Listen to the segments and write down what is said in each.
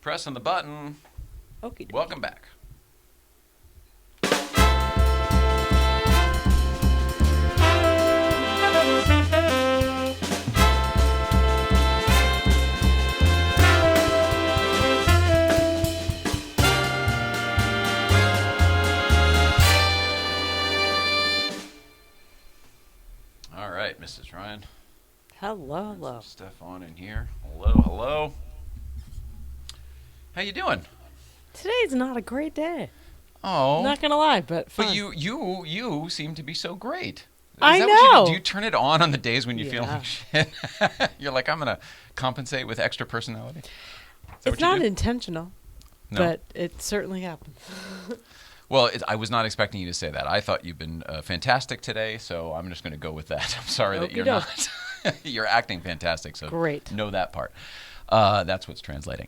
Pressing the button. Okie dokie. Welcome back. All right, Mrs. Ryan. Hello, hello. Some stuff on in here. Hello. How you doing? Today's not a great day. Oh. Not gonna lie, but fun. But you seem to be so great. I that know. What you do? Do you turn it on the days when you feel Yeah. like shit? You're like, I'm gonna compensate with extra personality. Is that It's what you not do? intentional, No? but it certainly happens. Well, I was not expecting you to say that. I thought you've been fantastic today, so I'm just going to go with that. I'm sorry that you're Okey-doke. not. You're acting fantastic, so Great. know that part. That's what's translating.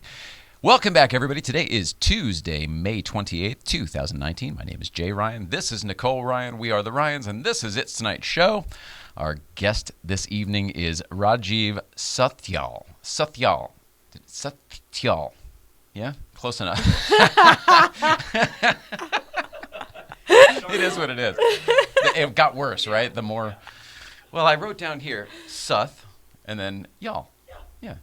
Welcome back, everybody. Today is Tuesday, May 28th, 2019. My name is Jay Ryan. This is Nicole Ryan. We are the Ryans, and this is It's Tonight's Show. Our guest this evening is Rajiv Satyal. Satyal. Yeah? Close enough. It is what it is. It got worse, right? The more... Well, I wrote down here, Suth, and then y'all. Yeah.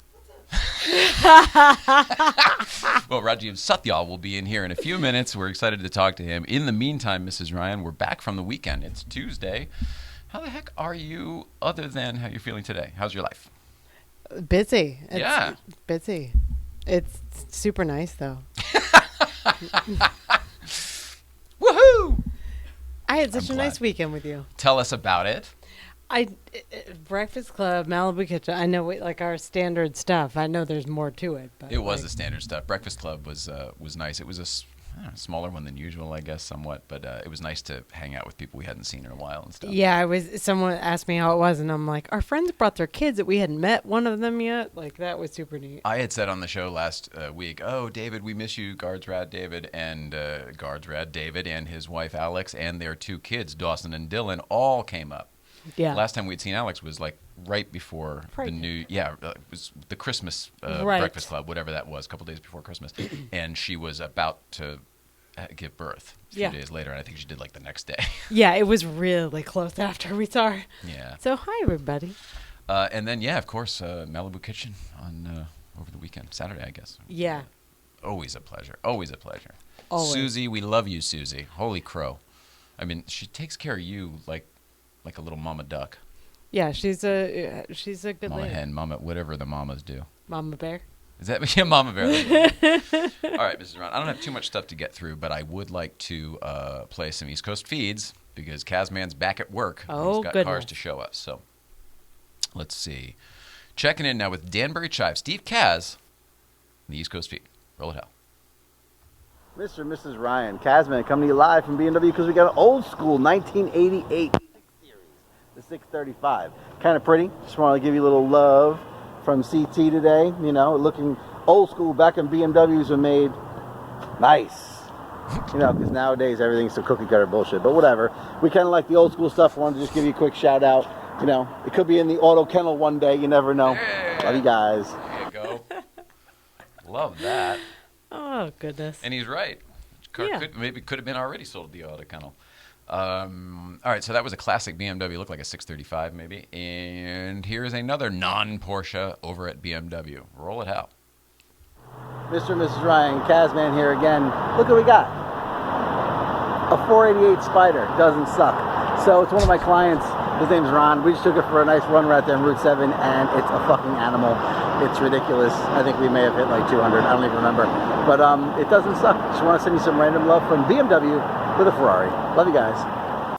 Well, Rajiv Satyal will be in here in a few minutes. We're excited to talk to him. In the meantime, Mrs. Ryan, we're back from the weekend. It's Tuesday. How the heck are you other than how you're feeling today? How's your life? Busy. Yeah. Busy. It's super nice, though. Woohoo! I had such I'm a nice glad. weekend with you. Tell us about it. Breakfast Club, Malibu Kitchen. I know like our standard stuff. I know there's more to it. But It was like, the standard stuff. Breakfast Club was nice. It was I don't know, smaller one than usual, I guess, somewhat. But it was nice to hang out with people we hadn't seen in a while and stuff. Yeah, someone asked me how it was, and I'm like, our friends brought their kids that we hadn't met one of them yet. Like, that was super neat. I had said on the show last week, oh, David, we miss you, Guards Rad David and his wife Alex and their two kids, Dawson and Dylan, all came up. Yeah. Last time we'd seen Alex was like right before Right. it was the Christmas Right. Breakfast Club, whatever that was, a couple days before Christmas. And she was about to give birth a few Yeah. days later, and I think she did like the next day. Yeah, it was really close after we saw her. Yeah. So, hi, everybody. And then, yeah, of course, Malibu Kitchen on over the weekend, Saturday, I guess. Yeah. Always a pleasure. Always a pleasure. Always. Susie, we love you, Susie. Holy crow. I mean, she takes care of you like a little mama duck. Yeah, she's a good Mama lady. hen, mama, whatever the mamas do. Mama bear. Is that yeah, Mama Bear? All right, Mrs. Ron. I don't have too much stuff to get through, but I would like to play some East Coast feeds because Kazman's back at work. Oh, He's got goodness. cars to show us. So let's see. Checking in now with Danbury Chive, Steve Kaz, the East Coast feed. Roll it out. Mr. and Mrs. Ryan, Kazman coming to you live from BMW because we got an old school 1988 series, the 635. Kind of pretty. Just want to give you a little love from CT today. You know, looking old school back when BMWs were made nice. You know, because nowadays everything's so cookie cutter bullshit. But whatever. We kind of like the old school stuff. Wanted to just give you a quick shout out. You know, it could be in the auto kennel one day. You never know. Hey. Love you guys. There you go. Love that. Oh, goodness. And he's right. Car Yeah. could have been already sold at the auto kennel. All right, so that was a classic BMW. Looked like a 635 maybe. And here's another non-Porsche over at BMW. Roll it out. Mr. and Mrs. Ryan, Kazman here again. Look what we got. A 488 Spider. Doesn't suck. So it's one of my clients. His name's Ron. We just took it for a nice run right there on Route 7, and it's a fucking animal. It's ridiculous. I think we may have hit like 200. I don't even remember. But it doesn't suck. Just want to send you some random love from BMW with a Ferrari. Love you guys.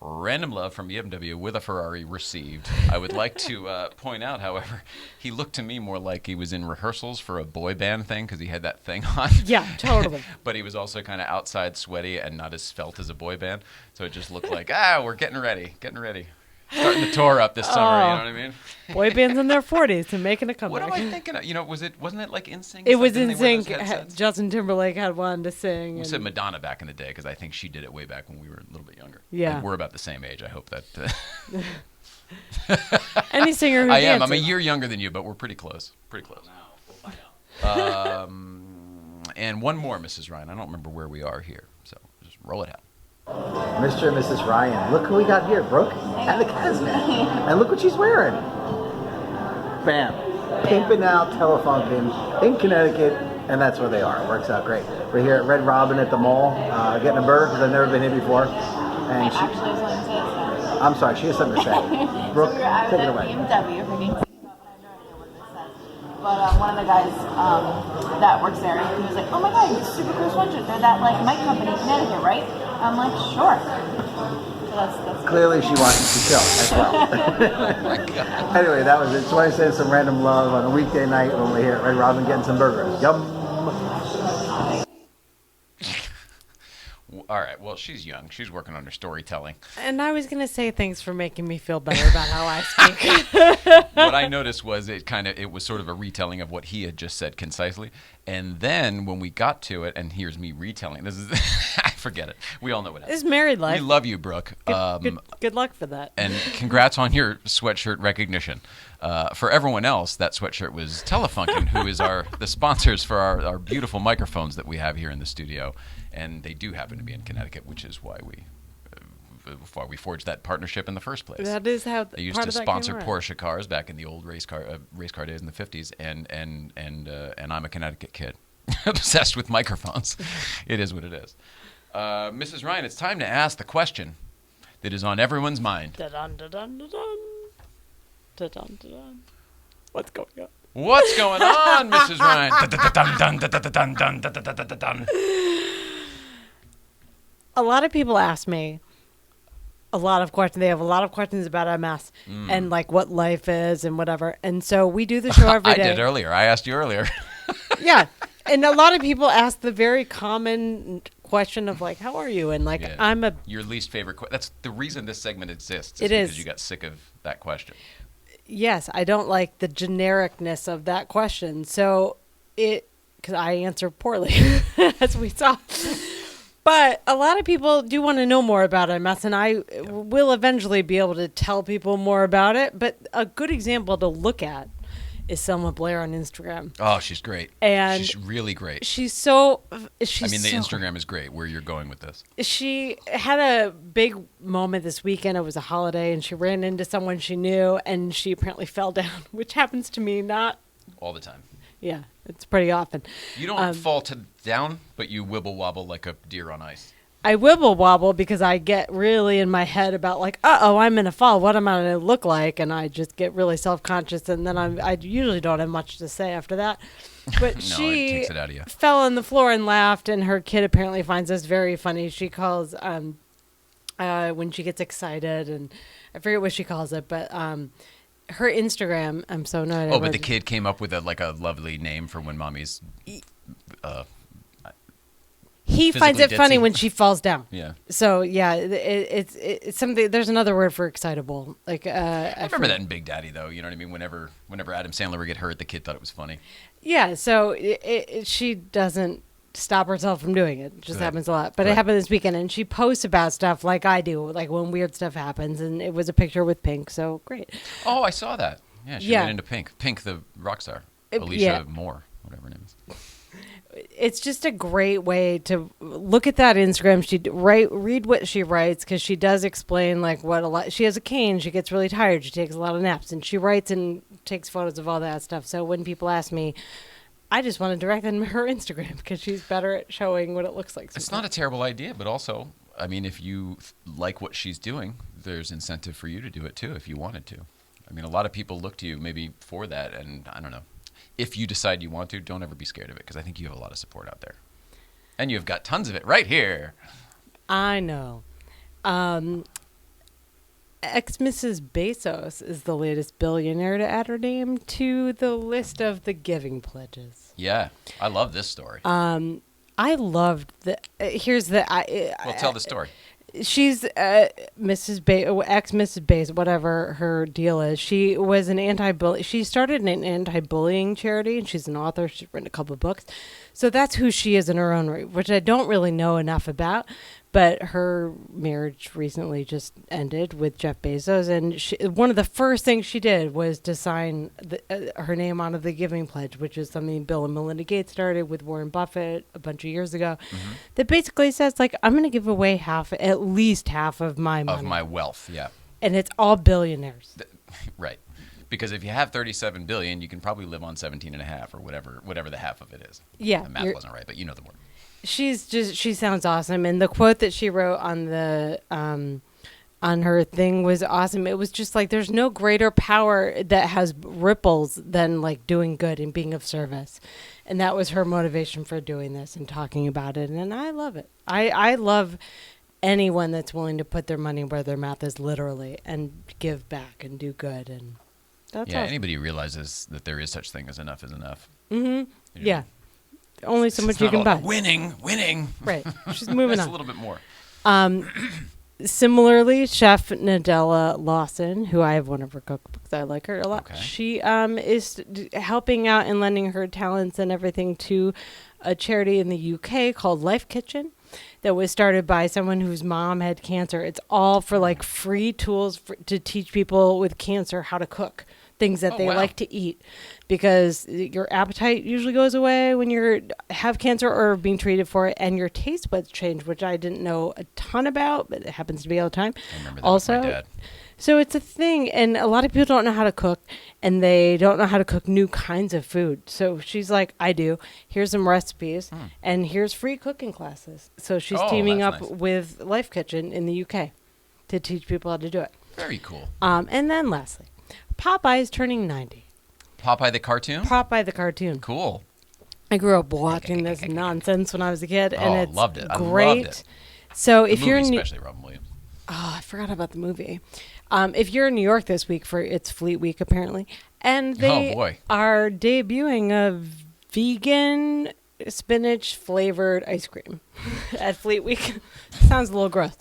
Random love from BMW with a Ferrari received. I would like to point out, however, he looked to me more like he was in rehearsals for a boy band thing because he had that thing on. Yeah, totally. But he was also kind of outside sweaty and not as svelte as a boy band. So it just looked like, we're getting ready. Starting the tour up this summer, you know what I mean? Boy bands in their 40s and making a comeback. What am I thinking of? You know, wasn't it like NSYNC? It was Didn't in they wear those sync. headsets? Justin Timberlake had one to sing. We and- said Madonna back in the day because I think she did it way back when we were a little bit younger. Yeah. Like, we're about the same age. I hope that. Any singer who I am. I'm a dances. year younger than you, but we're pretty close. Pretty close. Now, we'll find out. And one more, Mrs. Ryan. I don't remember where we are here, so just roll it out. Mr. and Mrs. Ryan, look who we got here, Brooke and the Casman. And look what she's wearing. Bam. Pimping out, telefunking in Connecticut, and that's where they are. It works out great. We're here at Red Robin at the mall, getting a burger because I've never been here before. And she, actually has something to say. I'm sorry, she has something to say. Brooke, So I was take it at away. BMW for Gates. But one of the guys that works there, he was like, "Oh my god, it's super cool sweatshirt. They're that like mic company in Connecticut, right?" I'm like, "Sure." So that's Clearly she wants to show as well. Anyway, that was it. Just want to send some random love on a weekday night when we're here at Red Robin getting some burgers. Yum. All right. Well, she's young. She's working on her storytelling. And I was gonna say thanks for making me feel better about how I speak. What I noticed was it was sort of a retelling of what he had just said concisely. And then when we got to it, and here's me retelling. This is I forget it. We all know what This happens. is married life. We love you, Brooke. Good luck for that. And congrats on your sweatshirt recognition. For everyone else, that sweatshirt was Telefunken, who is the sponsors for our beautiful microphones that we have here in the studio. And they do happen to be in Connecticut, which is why we forged that partnership in the first place. That is how They used part to of that sponsor came around. Porsche cars back in the old race car days in the 50s, and I'm a Connecticut kid, obsessed with microphones. It is what it is. Mrs. Ryan, it's time to ask the question that is on everyone's mind. Da-dun, da-dun, da-dun. Da-dun, da-dun. What's going on? What's going on, Mrs. Ryan? Dun, dun, dun, dun, dun, dun, dun, dun, dun, dun. A lot of people ask me a lot of questions. They have a lot of questions about MS and like what life is and whatever. And so we do the show every day. I did earlier. I asked you earlier. Yeah. And a lot of people ask the very common question of like, how are you? And like, Yeah. Your least favorite question. That's the reason this segment exists. It is. Because you got sick of that question. Yes, I don't like the genericness of that question. So because I answer poorly, as we saw. But a lot of people do want to know more about MS, and I will eventually be able to tell people more about it. But a good example to look at is Selma Blair on Instagram. Oh, she's great. And she's really great. The Instagram is great. Where you're going with this? She had a big moment this weekend. It was a holiday, and she ran into someone she knew, and she apparently fell down, which happens to me not All the time. Yeah, it's pretty often. You don't fall down, but you wibble wobble like a deer on ice. I wibble wobble because I get really in my head about like, I'm in a fall. What am I going to look like? And I just get really self-conscious, and then I usually don't have much to say after that. But No, she it takes it out of you. fell on the floor and laughed, and her kid apparently finds this very funny. She calls when she gets excited, and I forget what she calls it, but her Instagram, I'm so annoyed. Oh, but the kid came up with a lovely name for when mommy's. He finds it physically funny ditzy. when she falls down. Yeah. So yeah, it's something. There's another word for excitable. Like I remember that in Big Daddy, though. You know what I mean? Whenever Adam Sandler would get hurt, the kid thought it was funny. Yeah. So she doesn't stop herself from doing it. It just Good. happens a lot. But Good. it happened this weekend, and she posts about stuff like I do, like when weird stuff happens. And it was a picture with Pink. So great. Oh, I saw that. Yeah, she went into Pink. Pink, the rock star. Alicia Moore, whatever her name is. It's just a great way to look at that Instagram. Read what she writes, because she does explain like she has a cane. She gets really tired. She takes a lot of naps, and she writes and takes photos of all that stuff. So when people ask me, I just want to direct them to her Instagram because she's better at showing what it looks like. It's not a terrible idea, but also, I mean, if you like what she's doing, there's incentive for you to do it too if you wanted to. I mean, a lot of people look to you maybe for that, and I don't know. If you decide you want to, don't ever be scared of it, because I think you have a lot of support out there. And you've got tons of it right here. I know. Ex-Mrs. Bezos is the latest billionaire to add her name to the list of the giving pledges. Yeah, I love this story. I loved the. Here's the. Well, tell the story. She's ex-Mrs. Bezos, whatever her deal is. She was an anti-bully. She started an anti-bullying charity, and she's an author. She's written a couple of books. So that's who she is in her own right, which I don't really know enough about. But her marriage recently just ended with Jeff Bezos, and one of the first things she did was to sign her name onto the Giving Pledge, which is something Bill and Melinda Gates started with Warren Buffett a bunch of years ago. That basically says, like, I'm going to give away at least half of my money. Of my wealth, yeah. And it's all billionaires. Right. Because if you have 37 billion, you can probably live on 17 and a half or whatever the half of it is. Yeah. The math wasn't right, but you know the word. She sounds awesome. And the quote that she wrote on the on her thing was awesome. It was just like, there's no greater power that has ripples than like doing good and being of service. And that was her motivation for doing this and talking about it. And I love it. I love anyone that's willing to put their money where their mouth is, literally, and give back and do good. And that's awesome. Anybody who realizes that there is such thing as enough is enough. Yeah. Only so much you can buy. Winning. Right. She's moving on. A little bit more. Similarly, Chef Nadella Lawson, who I have one of her cookbooks, I like her a lot. Okay. She is helping out and lending her talents and everything to a charity in the UK called Life Kitchen that was started by someone whose mom had cancer. It's all for like free tools to teach people with cancer how to cook things that they like to eat, because your appetite usually goes away when you have cancer or are being treated for it, and your taste buds change, which I didn't know a ton about, but it happens to be all the time. I remember that Also, with my dad. So it's a thing, and a lot of people don't know how to cook, and they don't know how to cook new kinds of food. So she's like, I do. Here's some recipes, and here's free cooking classes. So she's teaming up with Life Kitchen in the UK to teach people how to do it. Very cool. And then lastly, Popeye is turning 90. Popeye the cartoon? Popeye the cartoon. Cool. I grew up watching this nonsense when I was a kid, and it's loved it. great. I loved it. So The if you're movie, in especially Robin Williams. I forgot about the movie. If you're in New York this week it's Fleet Week apparently, and they are debuting a vegan spinach flavored ice cream at Fleet Week. Sounds a little gross,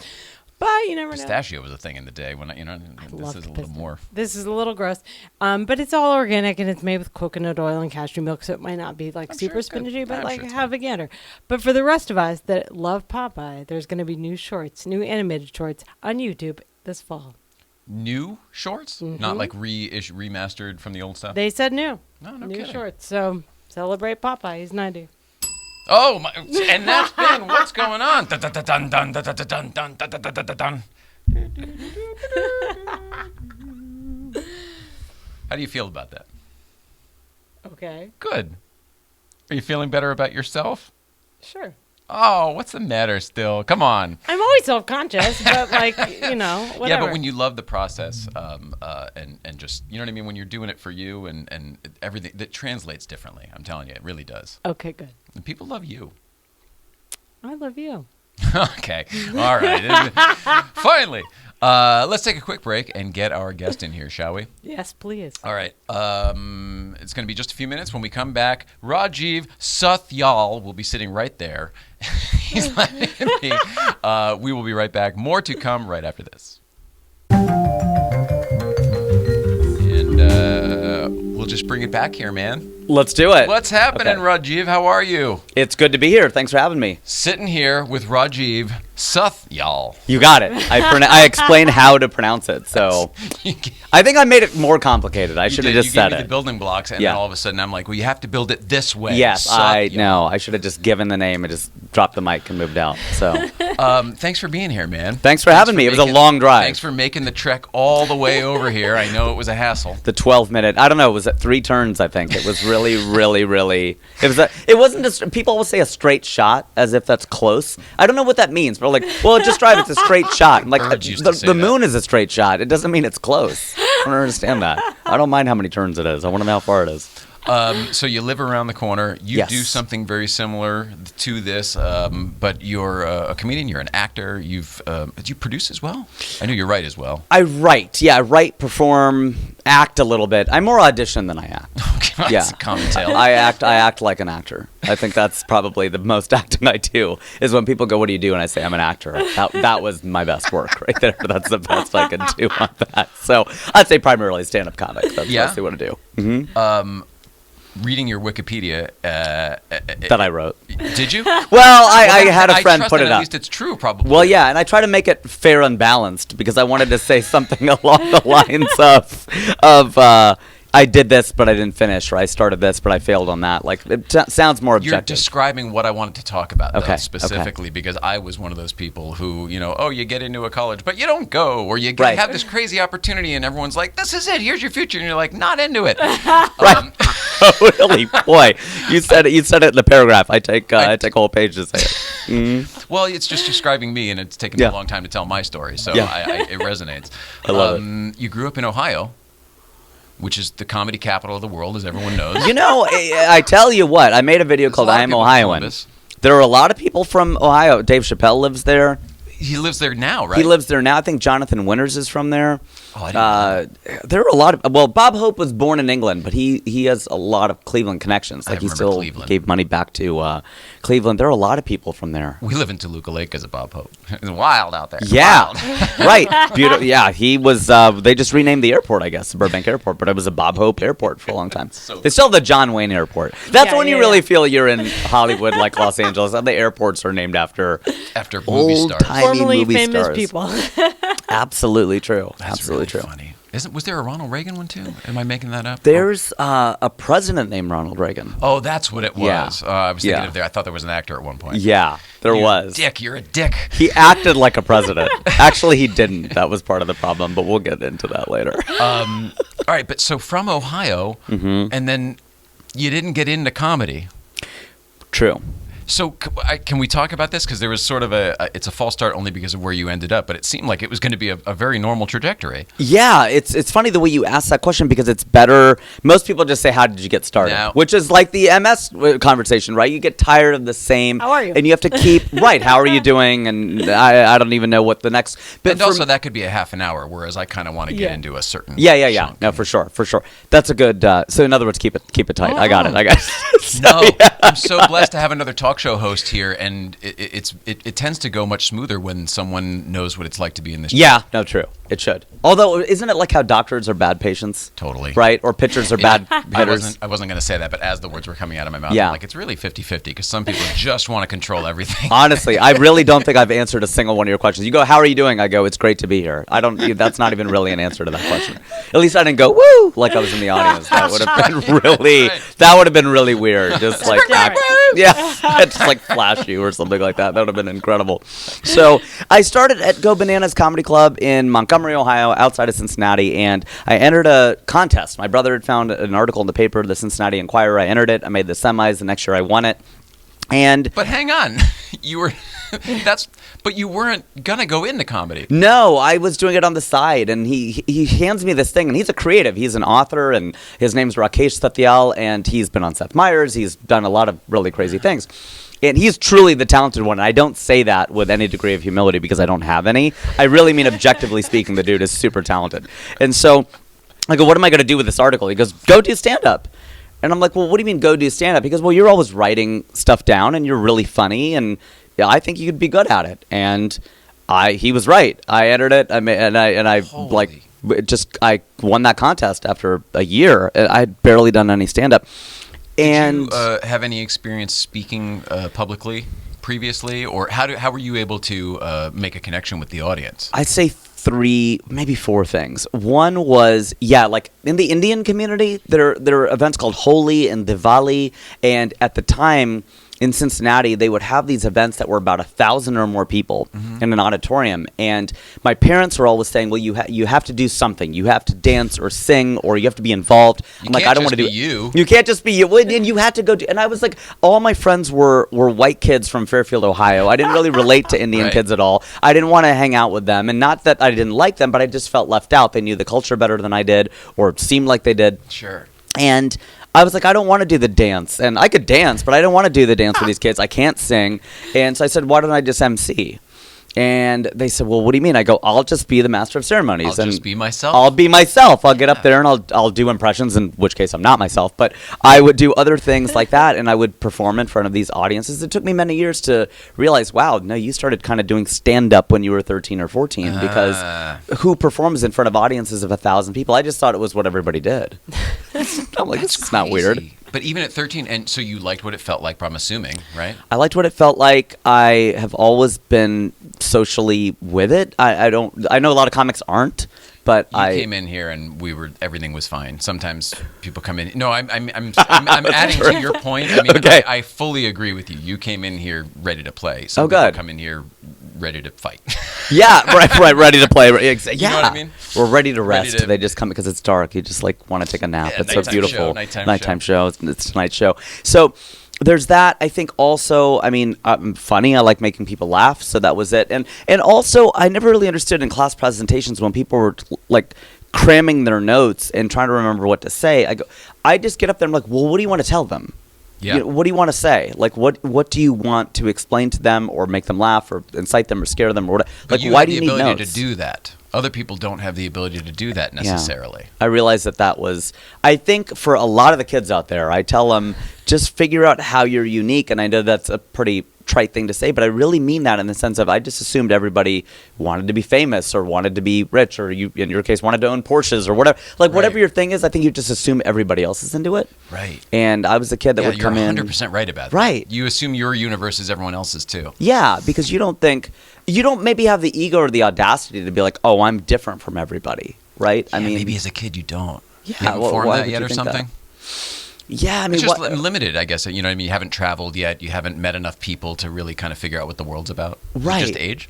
but you never know. Pistachio was a thing in the day when this is a little more. This is a little gross, but it's all organic and it's made with coconut oil and cashew milk, so it might not be like super spinachy, but like have a gander. But for the rest of us that love Popeye, there's going to be new animated shorts on YouTube this fall. New shorts? Not like remastered from the old stuff? They said new. No new kidding. Shorts. So celebrate Popeye. He's 90. Oh, my, and that's been What's Going On. Dun, dun, dun, dun, dun, dun, dun, dun, dun, dun, dun, dun, dun. How do you feel about that? Okay. Good. Are you feeling better about yourself? Sure. Oh, what's the matter still? Come on. I'm always self-conscious, but like, whatever. Yeah, but when you love the process and just, you know what I mean? When you're doing it for you and everything, that translates differently. I'm telling you, it really does. Okay, good. And people love you. I love you. Okay. All right. Finally, let's take a quick break and get our guest in here, shall we? Yes, please. All right. It's going to be just a few minutes. When we come back, Rajiv Sathyal will be sitting right there. He's letting me. We will be right back. More to come right after this. And we'll just bring it back here, man. Let's do it. What's happening, Rajiv? How are you? It's good to be here. Thanks for having me. Sitting here with Rajiv Sathyal. You got it. I explained how to pronounce it, so I think I made it more complicated. I should have just said You gave me it. the building blocks, and then all of a sudden I'm like, well, you have to build it this way. Yes, I know. I should have just given the name and just dropped the mic and moved out. So, thanks for being here, man. Thanks for having me. It was a long drive. Thanks for making the trek all the way over here. I know it was a hassle. The 12-minute. I don't know. Was it 3 turns? I think it was really, really. It wasn't just. People always say a straight shot as if that's close. I don't know what that means. But like, well, just drive. It's a straight shot. I'm like, the moon is a straight shot. It doesn't mean it's close. I don't understand that. I don't mind how many turns it is. I want to know how far it is. So you live around the corner. You do something very similar to this, but you're a comedian. You're an actor. Do you produce as well? I know you write as well. I write. Yeah, I write, perform, act a little bit. I more audition than I act. Okay, that's a common tale. I act like an actor. I think that's probably the most acting I do, is when people go, what do you do? And I say, I'm an actor. That was my best work right there. That's the best I could do on that. So I'd say primarily stand-up comic. That's mostly what I do. Mm-hmm. reading your Wikipedia. That I wrote. Did you? Well, I had a friend trust put that it at up. least it's true, probably. Well, yeah, and I try to make it fair and balanced because I wanted to say something along the lines of I did this, but I didn't finish, or I started this, but I failed on that. Like, it sounds more You're objective. describing what I wanted to talk about, though, Okay, specifically, because I was one of those people who, you get into a college, but you don't go, or you Right. have this crazy opportunity, and everyone's like, this is it, here's your future, and you're like, not into it. Right. Totally. Boy, you said it in the paragraph. I take a whole page to say it. Mm-hmm. Well, it's just describing me, and it's taken me a long time to tell my story, so it resonates. I love it. You grew up in Ohio, which is the comedy capital of the world, as everyone knows. I tell you what, I made a video called I Am Ohioan. There are a lot of people from Ohio. Dave Chappelle lives there. He lives there now, right? He lives there now. I think Jonathan Winters is from there. Oh, I didn't know. There are a lot of... Well, Bob Hope was born in England, but he has a lot of Cleveland connections. Like, he still Cleveland. gave money back to Cleveland. There are a lot of people from there. We live in Toluca Lake because of Bob Hope. It's wild out there. Yeah, Wild. right. Beautiful. Yeah, he was... they just renamed the airport, I guess, Burbank Airport, but it was a Bob Hope Airport for a long time. They still have the John Wayne Airport. That's when you really feel you're in Hollywood, like Los Angeles. The airports are named after movie stars. old-timey movie famous stars. people. Absolutely true. That's Absolutely really true. funny. Was there a Ronald Reagan one too? Am I making that up? There's a president named Ronald Reagan. Oh, that's what it was. Yeah. I was thinking Yeah. of there. I thought there was an actor at one point. Yeah, there You're was. You're a dick. He acted like a president. Actually, he didn't. That was part of the problem, but we'll get into that later. All right, but so from Ohio, and then you didn't get into comedy. True. So can we talk about this? Because there was sort of it's a false start only because of where you ended up, but it seemed like it was going to be a very normal trajectory. Yeah, it's funny the way you ask that question because it's better. Most people just say, "How did you get started?" Now- Which is like the MS conversation, right? You get tired of the same. How are you? And you have to keep right. How are you doing? And I don't even know what the next. But And also that could be a half an hour, whereas I kind of want to get into a certain. Yeah. chunk. No, for sure. That's a good. So in other words, keep it tight. I got it. So, No, yeah. I'm so blessed to have another talk show host here, and it tends to go much smoother when someone knows what it's like to be in this. Yeah, no, true. It should. Although, isn't it like how doctors are bad patients? Totally. Right? Or pitchers are bad hitters? I wasn't going to say that, but as the words were coming out of my mouth, Yeah. I'm like, it's really 50-50 because some people just want to control everything. Honestly, I really don't think I've answered a single one of your questions. You go, how are you doing? I go, it's great to be here. That's not even really an answer to that question. At least I didn't go, woo, like I was in the audience. That would have been really weird. Just like, just like flash you or something like that. That would have been incredible. So I started at Go Bananas Comedy Club in Montgomery, Ohio, outside of Cincinnati, and I entered a contest. My brother had found an article in the paper, the Cincinnati Enquirer. I entered it. I made the semis. The next year I won it. But hang on, but you weren't gonna go into comedy. No, I was doing it on the side, and he hands me this thing, and he's a creative. He's an author, and his name's Rajesh Satyal, and he's been on Seth Meyers. He's done a lot of really crazy things. And he's truly the talented one. And I don't say that with any degree of humility because I don't have any. I really mean objectively speaking, the dude is super talented. And so I go, what am I going to do with this article? He goes, go do stand-up. And I'm like, well, what do you mean go do stand-up? He goes, well, you're always writing stuff down, and you're really funny, and yeah, I think you could be good at it. And he was right. I entered it, I won that contest after a year. I had barely done any stand-up. And did you have any experience speaking publicly previously, or how were you able to make a connection with the audience? I'd say 3, maybe 4 things. One was, like in the Indian community, there are events called Holi and Diwali, and at the time in Cincinnati, they would have these events that were about 1,000 or more people in an auditorium. And my parents were always saying, well, you have to do something. You have to dance or sing, or you have to be involved. I'm like, I don't want to do it. You can't just be you. And you had to go do. And I was like, all my friends were white kids from Fairfield, Ohio. I didn't really relate to Indian kids at all. I didn't want to hang out with them. And not that I didn't like them, but I just felt left out. They knew the culture better than I did, or seemed like they did. Sure. And I was like, I don't want to do the dance. And I could dance, but I don't want to do the dance with these kids. I can't sing. And so I said, why don't I just MC? And they said, well, what do you mean? I go, I'll just be the master of ceremonies. Just be myself. I'll be myself. I'll get up there and I'll do impressions, in which case I'm not myself. But I would do other things like that, and I would perform in front of these audiences. It took me many years to realize, wow, no, you started kind of doing stand-up when you were 13 or 14, because who performs in front of audiences of 1,000 people? I just thought it was what everybody did. I'm like, it's not weird. But even at 13, and so you liked what it felt like, I'm assuming, right? I liked what it felt like. I have always been socially with it. I know a lot of comics aren't, but You I came in here and everything was fine. Sometimes people come in. No, I'm adding to your point. I mean, Okay. I fully agree with you. You came in here ready to play. Some Oh, people good. come in here ready to fight. Yeah, right, ready to play. Yeah, know what I mean? We're ready to Ready rest. to- They just come because it's dark. You just like want to take a nap. Yeah, It's so nighttime beautiful. show, nighttime show. It's tonight's show. So there's that. I think also, I mean, I'm funny. I like making people laugh. So that was it. And also, I never really understood in class presentations when people were like cramming their notes and trying to remember what to say. I just get up there and I'm like, well, what do you want to tell them? Yeah. What do you want to say? Like, what do you want to explain to them or make them laugh or incite them or scare them or whatever? But Like, you why have do you the need ability notes? to do that. Other people don't have the ability to do that necessarily. I realized that was, I think for a lot of the kids out there, I tell them, just figure out how you're unique. And I know that's a pretty trite thing to say, but I really mean that in the sense of I just assumed everybody wanted to be famous or wanted to be rich or you, in your case, wanted to own Porsches or whatever. Like, whatever Right. your thing is, I think you just assume everybody else is into it. Right. And I was the kid that Yeah, would you're come in. 100% right about that. Right. You assume your universe is everyone else's too. Yeah, because you don't maybe have the ego or the audacity to be like, oh, I'm different from everybody, right? Yeah, maybe as a kid you don't. Yeah, You haven't well, formed why that would yet you or think that? something? Yeah, I mean, It's just what, limited, I guess. You know what I mean? You haven't traveled yet. You haven't met enough people to really kind of figure out what the world's about. Is it Right. just age?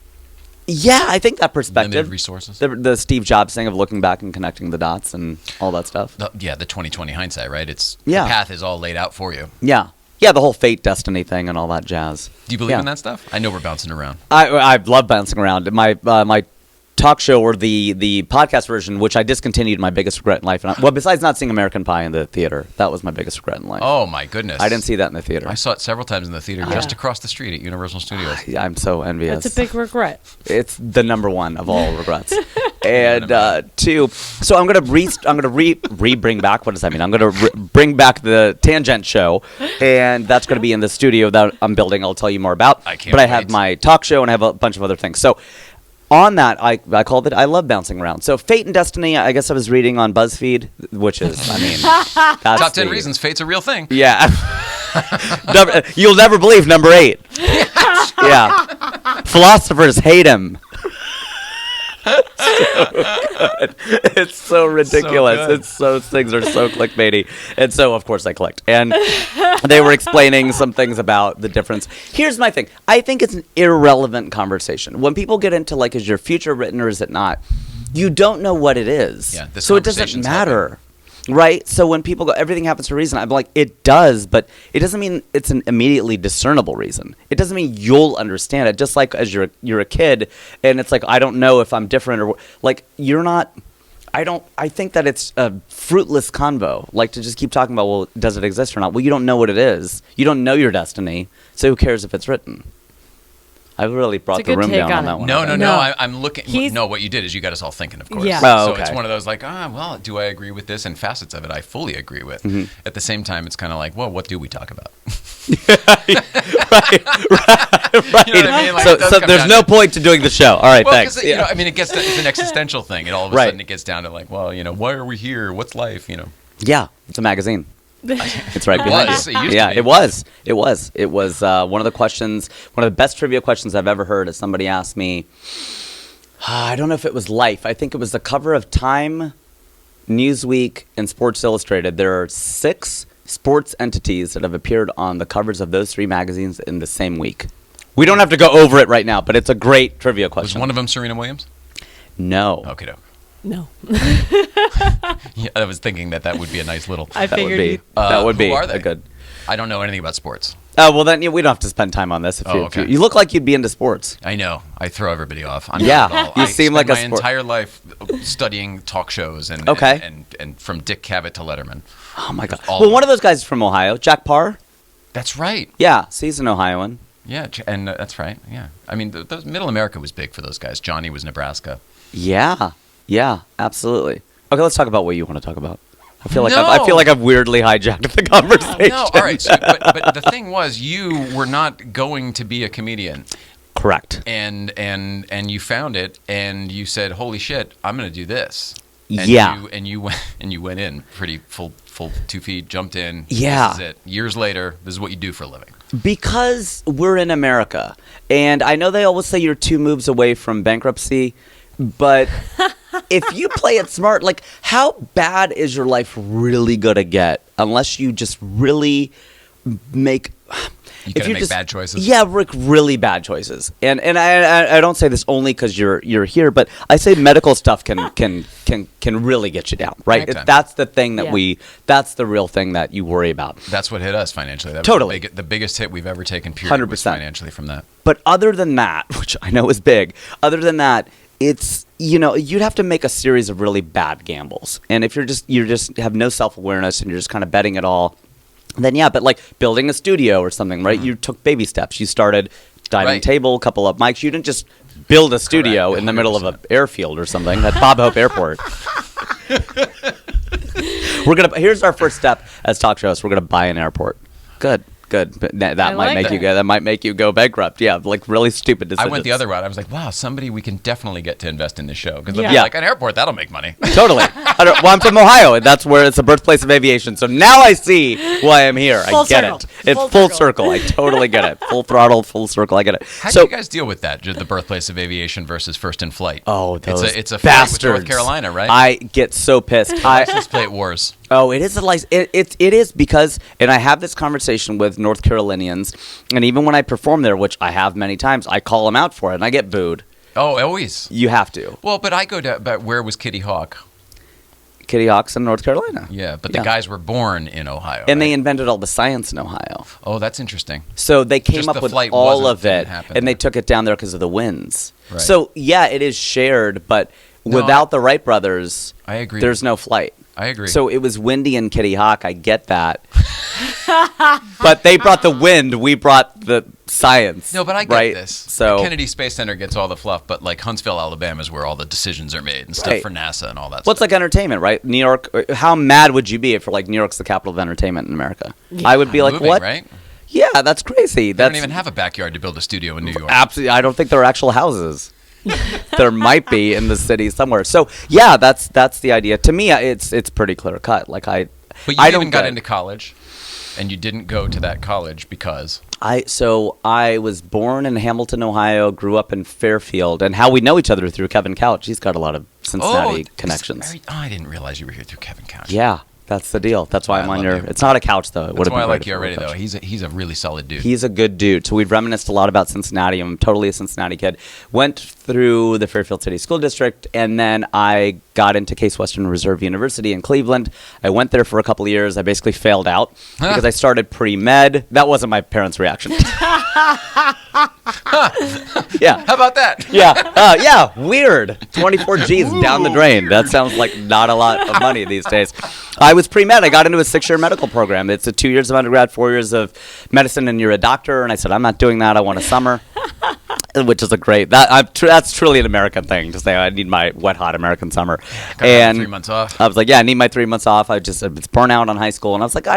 yeah, I think that perspective, Limited resources? the Steve Jobs thing of looking back and connecting the dots and all that stuff. The 2020 hindsight, right? The Yeah. path is all laid out for you. Yeah, the whole fate, destiny thing, and all that jazz. Do you believe Yeah. in that stuff? I know we're bouncing around. I love bouncing around. My talk show or the podcast version, which I discontinued, my biggest regret in life. And well, besides not seeing American Pie in the theater, that was my biggest regret in life. Oh, my goodness. I didn't see that in the theater. I saw it several times in the theater just across the street at Universal Studios. I'm so envious. That's a big regret. It's the number one of all regrets. And two, so I'm gonna bring back. What does that mean? I'm gonna bring back the Tangent show, and that's gonna be in the studio that I'm building. I'll tell you more about. I can't But I have wait. my talk show and I have a bunch of other things. So on that, I called it. I love bouncing around. So Fate and Destiny. I guess I was reading on BuzzFeed, which is, I mean, that's Top 10 the- reasons fate's a real thing. Yeah. You'll never believe number 8. Yeah. Philosophers hate him. It's so ridiculous. good. Things are so clickbaity. And so, of course, I clicked. And they were explaining some things about the difference. Here's my thing. I think it's an irrelevant conversation. When people get into, like, is your future written or is it not? You don't know what it is. Yeah, this so it doesn't conversation's matter. Right? So when people go, everything happens for a reason, I'm like, it does, but it doesn't mean it's an immediately discernible reason. It doesn't mean you'll understand it. Just like as you're a kid, and it's like, I don't know if I'm different or, like, you're not, I think that it's a fruitless convo. Like, to just keep talking about, well, does it exist or not? Well, you don't know what it is. You don't know your destiny, so who cares if it's written? I really brought It's a the good room take down on on that it. one. No, I think. No. I'm looking. He's- No, what you did is you got us all thinking, of course. Yeah. Oh, So okay. it's one of those like, well, do I agree with this? And facets of it, I fully agree with. Mm-hmm. At the same time, it's kind of like, well, what do we talk about? Right. You know what I mean? Like, So, it does so come there's down no to- point to doing the show. All right, Well, thanks. 'cause, you know, I mean, it's an existential thing. And all of a Right. sudden, it gets down to like, well, you know, why are we here? What's life? You know. Yeah, it's a magazine. It's right It behind was. you. It used to Yeah, be. it was. It was one of the questions, one of the best trivia questions I've ever heard. Is somebody asked me, I don't know if it was Life. I think it was the cover of Time, Newsweek, and Sports Illustrated. There are 6 sports entities that have appeared on the covers of those 3 magazines in the same week. We don't have to go over it right now, but it's a great trivia Was question. one of them Serena Williams? No. Okay, no. No. Yeah, I was thinking that would be a nice little. I That would figured be you. that would who be are they? a good. I don't know anything about sports. Oh, well, then we don't have to spend time on this. If Oh, you, okay. you look like you'd be into sports. I know. I throw everybody off. I'm Yeah, not at all. you I seem like spent a my sport- entire life studying talk shows and Okay. and from Dick Cavett to Letterman. Oh, my God. all Well, of one of those guys is from Ohio, Jack Parr. That's right. Yeah, so he's an Ohioan. Yeah, and that's right. Yeah. I mean, Middle America was big for those guys. Johnny was Nebraska. Yeah, absolutely. Okay, let's talk about what you want to talk about. I feel like No. I feel like I've weirdly hijacked the conversation. No, all right. So, but the thing was, you were not going to be a comedian, Correct. and you found it, and you said, "Holy shit, I'm going to do this." And Yeah. you went in pretty full 2 feet, jumped in. Yeah. This is it. Years later, this is what you do for a living. Because we're in America, and I know they always say you're 2 moves away from bankruptcy, but if you play it smart, like, how bad is your life really gonna get unless you just really make... You gotta make bad choices. Yeah, really bad choices. And I don't say this only because you're here, but I say medical stuff can really get you down, right? Big time. That's the thing that Yeah. that's the real thing that you worry about. That's what hit us financially. That was Totally. the biggest hit we've ever taken, period, was 100%. financially from that. But other than that, which I know is big, other than that, it's, you'd have to make a series of really bad gambles. And if you just have no self-awareness and you're just kind of betting it all, then yeah, but like building a studio or something, right? You took baby steps. You started dining Right. table, a couple of mics. You didn't just build a studio in the middle of an 100%. airfield or something at Bob Hope Airport. Here's our first step as talk show hosts. We're gonna buy an airport. Good. But that I might like make you that. go. That might make you go bankrupt. Yeah, like really stupid I decisions. went the other route. I was like, wow, somebody we can definitely get to invest in this show. Because Yeah. yeah. Like, an airport, that'll make money. Totally. I'm from Ohio, and that's where it's the birthplace of aviation. So now I see why I'm here. Full I get circle. it. It's Full full circle. circle. I totally get it. Full throttle, full circle. I get it. How So do you guys deal with that? Just the birthplace of aviation versus first in flight. oh, those it's a fight with bastards. North Carolina, right? I get so pissed. License plate wars. Oh, it is a license. It is because, and I have this conversation with North Carolinians, and even when I perform there, which I have many times, I call them out for it, and I get booed. Oh, always. You have to. Well, but I go to. But where was Kitty Hawk? Kitty Hawk's in North Carolina. Yeah, but the Yeah. guys were born in Ohio. And they right? invented all the science in Ohio. Oh, that's interesting. So they came Just up the with flight all wasn't- of it, didn't happen and they there. took it down there because of the winds. Right. So yeah, it is shared, but No, without the Wright brothers, I agree. there's no flight. I agree. So it was windy in Kitty Hawk. I get that, but they brought the wind. We brought the science. No, but I get right? this. So the Kennedy Space Center gets all the fluff, but like Huntsville, Alabama is where all the decisions are made and stuff Right. for NASA and all that well, it's stuff. like entertainment, right? New York. How mad would you be if like New York's the capital of entertainment in America? I would be like, Moving, what? right? Yeah, that's crazy. They don't even have a backyard to build a studio in New York. Absolutely, I don't think there are actual houses. There might be in the city somewhere. So yeah, that's the idea. To me, it's pretty clear cut. Like But you I even don't got get- into college, and you didn't go to that college because I was born in Hamilton, Ohio, grew up in Fairfield, and how we know each other through Kevin Couch. He's got a lot of Cincinnati connections. I didn't realize you were here through Kevin Couch. Yeah, that's the deal. That's why I I'm on love your. you. It's not a couch though. It That's would've why I been like great you if it were a already, though. couch. He's a really solid dude. He's a good dude. So we've reminisced a lot about Cincinnati. I'm totally a Cincinnati kid. Went through the Fairfield City School District, and then I got into Case Western Reserve University in Cleveland. I went there for a couple of years. I basically failed out because I started pre-med. That wasn't my parents' reaction. Yeah. How about that? Yeah, weird. 24 G's down the drain. That sounds like not a lot of money these days. I was pre-med. I got into a 6-year medical program. It's a 2 years of undergrad, 4 years of medicine, and you're a doctor. And I said, I'm not doing that. I want a summer. Which is a great, that's truly an American thing to say, I need my wet, hot American summer. Gotta have 3 months off. I was like, yeah, I need my 3 months off. I was burnt out on high school. And I was like,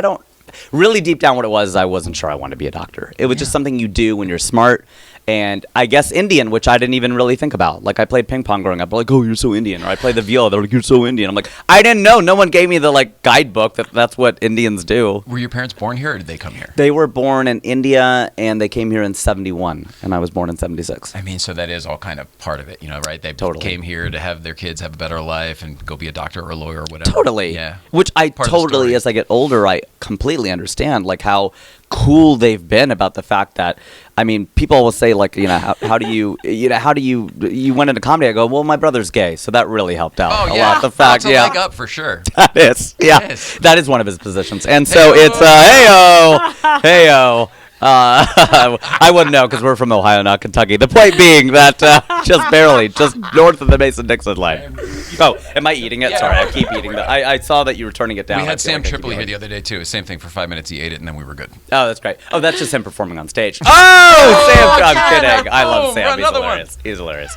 really deep down what it was, I wasn't sure I wanted to be a doctor. It was just something you do when you're smart. And I guess Indian, which I didn't even really think about. Like, I played ping pong growing up. They're like, oh, you're so Indian. Or I played the viola. They're like, you're so Indian. I'm like, I didn't know. No one gave me the, like, guidebook that's what Indians do. Were your parents born here, or did they come here? They were born in India, and they came here in 71. And I was born in 76. I mean, so that is all kind of part of it, right? They Totally. came here to have their kids have a better life and go be a doctor or a lawyer or whatever. Totally. Yeah. Which I Part of the totally, story. as I get older, I completely understand, like, how cool they've been about the fact that, I mean, people will say, like, how do you went into comedy? I go, well, my brother's gay, so that really helped out Oh, a yeah. lot. The fact, That's a yeah. leg up for sure. That is, yeah. Yes. That is one of his positions. And so Hey-o. it's, hey-o. I wouldn't know because we're from Ohio, not Kentucky. The point being that just barely, just north of the Mason-Dixon line. Oh, am I eating it? Yeah. Sorry, I keep eating that. I saw that you were turning it down. We I had feel Sam like I keep Tripoli here going. the other day, too. Same thing for 5 minutes. He ate it, and then we were good. Oh, that's great. Oh, that's just him performing on stage. Oh, Sam! I'm kidding. I love Boom, Sam. He's another one. hilarious. He's hilarious.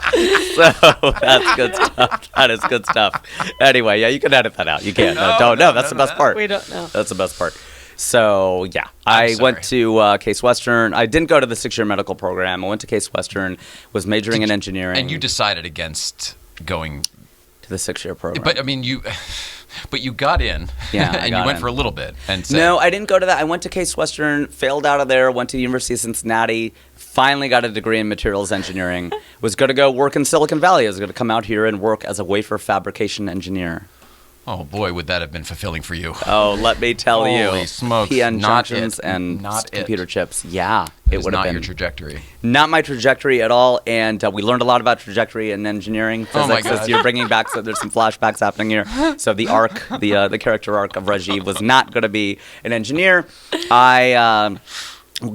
So that's good stuff. That is good stuff. Anyway, yeah, you can edit that out. You can't. No, don't. No, that's the best part. We don't know. That's the best part. So, yeah, I sorry. went to Case Western. I didn't go to the 6-year medical program. I went to Case Western, was majoring in engineering. And you decided against going the 6-year program. But I mean, but you got in, Yeah, I and you got went in. for a little bit, and said, No, I didn't go to that. I went to Case Western, failed out of there, went to the University of Cincinnati, finally got a degree in materials engineering, was going to go work in Silicon Valley. I was going to come out here and work as a wafer fabrication engineer. "Oh boy, would that have been fulfilling for you?" Oh, let me tell you. Holy smokes, PN not junctions it. and Not it. computer chips. Yeah, It it was would have not been. your trajectory. Not my trajectory at all, and we learned a lot about trajectory and engineering Oh my physics. God. As you're bringing back, so there's some flashbacks happening here. So the arc, the character arc of Rajiv was not going to be an engineer. I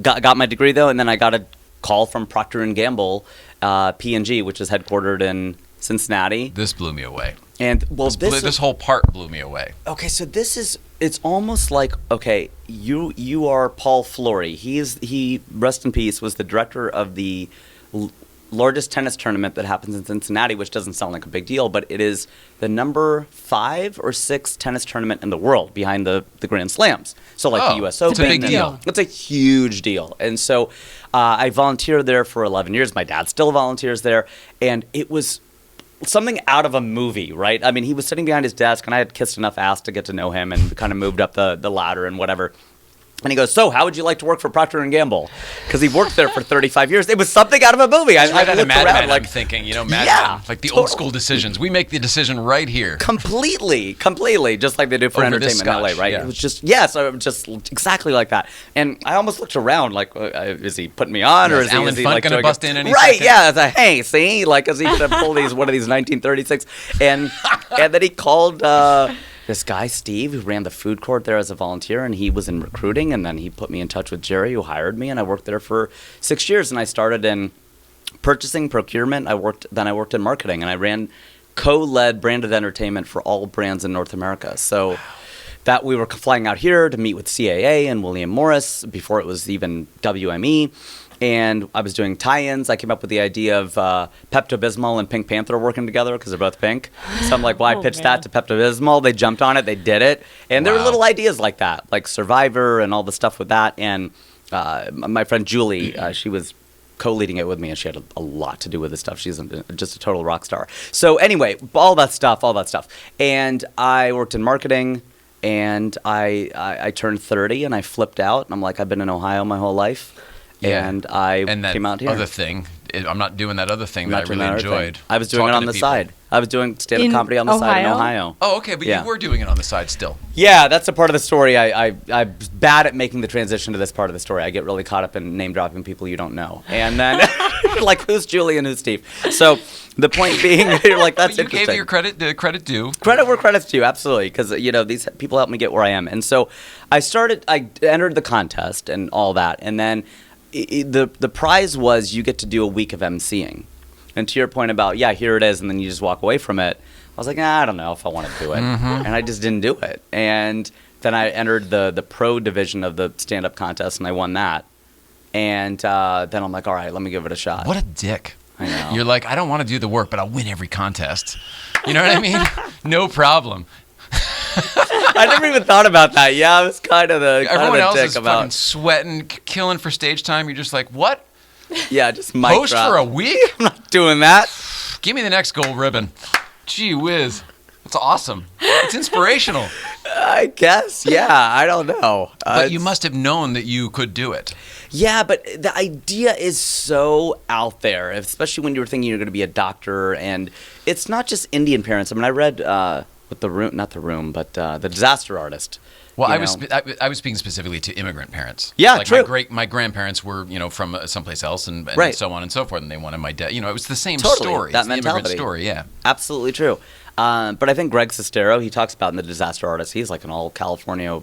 got my degree though, and then I got a call from Procter and Gamble, P&G, which is headquartered in Cincinnati. This blew me away. And well, This whole part blew me away. okay, so it's almost like, okay, you are Paul Flory. He rest in peace, was the director of the largest tennis tournament that happens in Cincinnati, which doesn't sound like a big deal, but it is the number 5 or 6 tennis tournament in the world behind the Grand Slams. So like Oh, the U.S. it's a Open. big and- deal. It's a huge deal. And so I volunteered there for 11 years. My dad still volunteers there. And it was something out of a movie, right? I mean, he was sitting behind his desk, and I had kissed enough ass to get to know him and kind of moved up the ladder and whatever. And he goes, "So, how would you like to work for Procter & Gamble?" Because he worked there for 35 years. It was something out of a movie. I Right out of looked Mad around Men, like, I'm thinking, Mad Yeah, Men, like the totally. old school decisions. We make the decision right here. completely, just like they do for Over this entertainment in LA, scotch, right? yeah. It was just exactly like that. And I almost looked around, like, is he putting me on, or Is Alan is he Funt like gonna doing bust it? in any Right? second? Yeah. It's like, hey, see, like, is he gonna pull one of these 1936? And then he called. This guy, Steve, who ran the food court there as a volunteer, and he was in recruiting, and then he put me in touch with Jerry, who hired me, and I worked there for 6 years, and I started in purchasing, procurement. I worked in marketing, and I co-led branded entertainment for all brands in North America. So that we were flying out here to meet with CAA and William Morris before it was even WME. And I was doing tie-ins. I came up with the idea of Pepto-Bismol and Pink Panther working together because they're both pink. So I'm like, well, I Oh, pitched man. that to Pepto-Bismol. They jumped on it. They did it. And there were Wow. little ideas like that, like Survivor and all the stuff with that. And my friend Julie, she was co-leading it with me, and she had a lot to do with this stuff. She's just a total rock star. So anyway, all that stuff. And I worked in marketing, and I turned 30, and I flipped out. And I'm like, I've been in Ohio my whole life. Yeah. And I And that came out here. other thing, I'm not doing that other thing I'm that I not doing really that other thing. enjoyed. I was doing it Talking on to the people. side. I was doing stand-up In comedy on the side in Ohio? Ohio. Oh, okay, but Yeah. you were doing it on the side still. Yeah, that's a part of the story. I'm bad at making the transition to this part of the story. I get really caught up in name dropping people you don't know, and then like who's Julie and who's Steve. So the point being, you're like, that's But you interesting. gave your credit due. Credit where credit's due, absolutely, because these people helped me get where I am, and so I entered the contest and all that, and then the prize was you get to do a week of emceeing, and to your point about here it is, and then you just walk away from it. I was like, I don't know if I want to do it, and I just didn't do it, and then I entered the pro division of the stand-up contest, and I won that, and then I'm like, all right, let me give it a shot. What a dick. I know. You're like, I don't want to do the work, but I'll win every contest. You know what I mean? No problem. I never even thought about that. Yeah, I was kind of the Everyone else dick is about fucking sweating, killing for stage time. You're just like, what? just mic Post drop. for a week? I'm not doing that. Give me the next gold ribbon. Gee whiz. That's awesome. It's inspirational. I guess, yeah. I don't know. But you must have known that you could do it. Yeah, but the idea is so out there, especially when you were thinking you're going to be a doctor. And it's not just Indian parents. I mean, I read with the room, not the room, but the Disaster Artist. Well, you I know. was speaking specifically to immigrant parents. Yeah, like true. My grandparents were from someplace else and Right. so on and so forth, and they wanted my dad. It was the same Totally, story. that It's the immigrant mentality. story. Yeah. Absolutely true. But I think Greg Sestero, he talks about in The Disaster Artist, he's like an all California,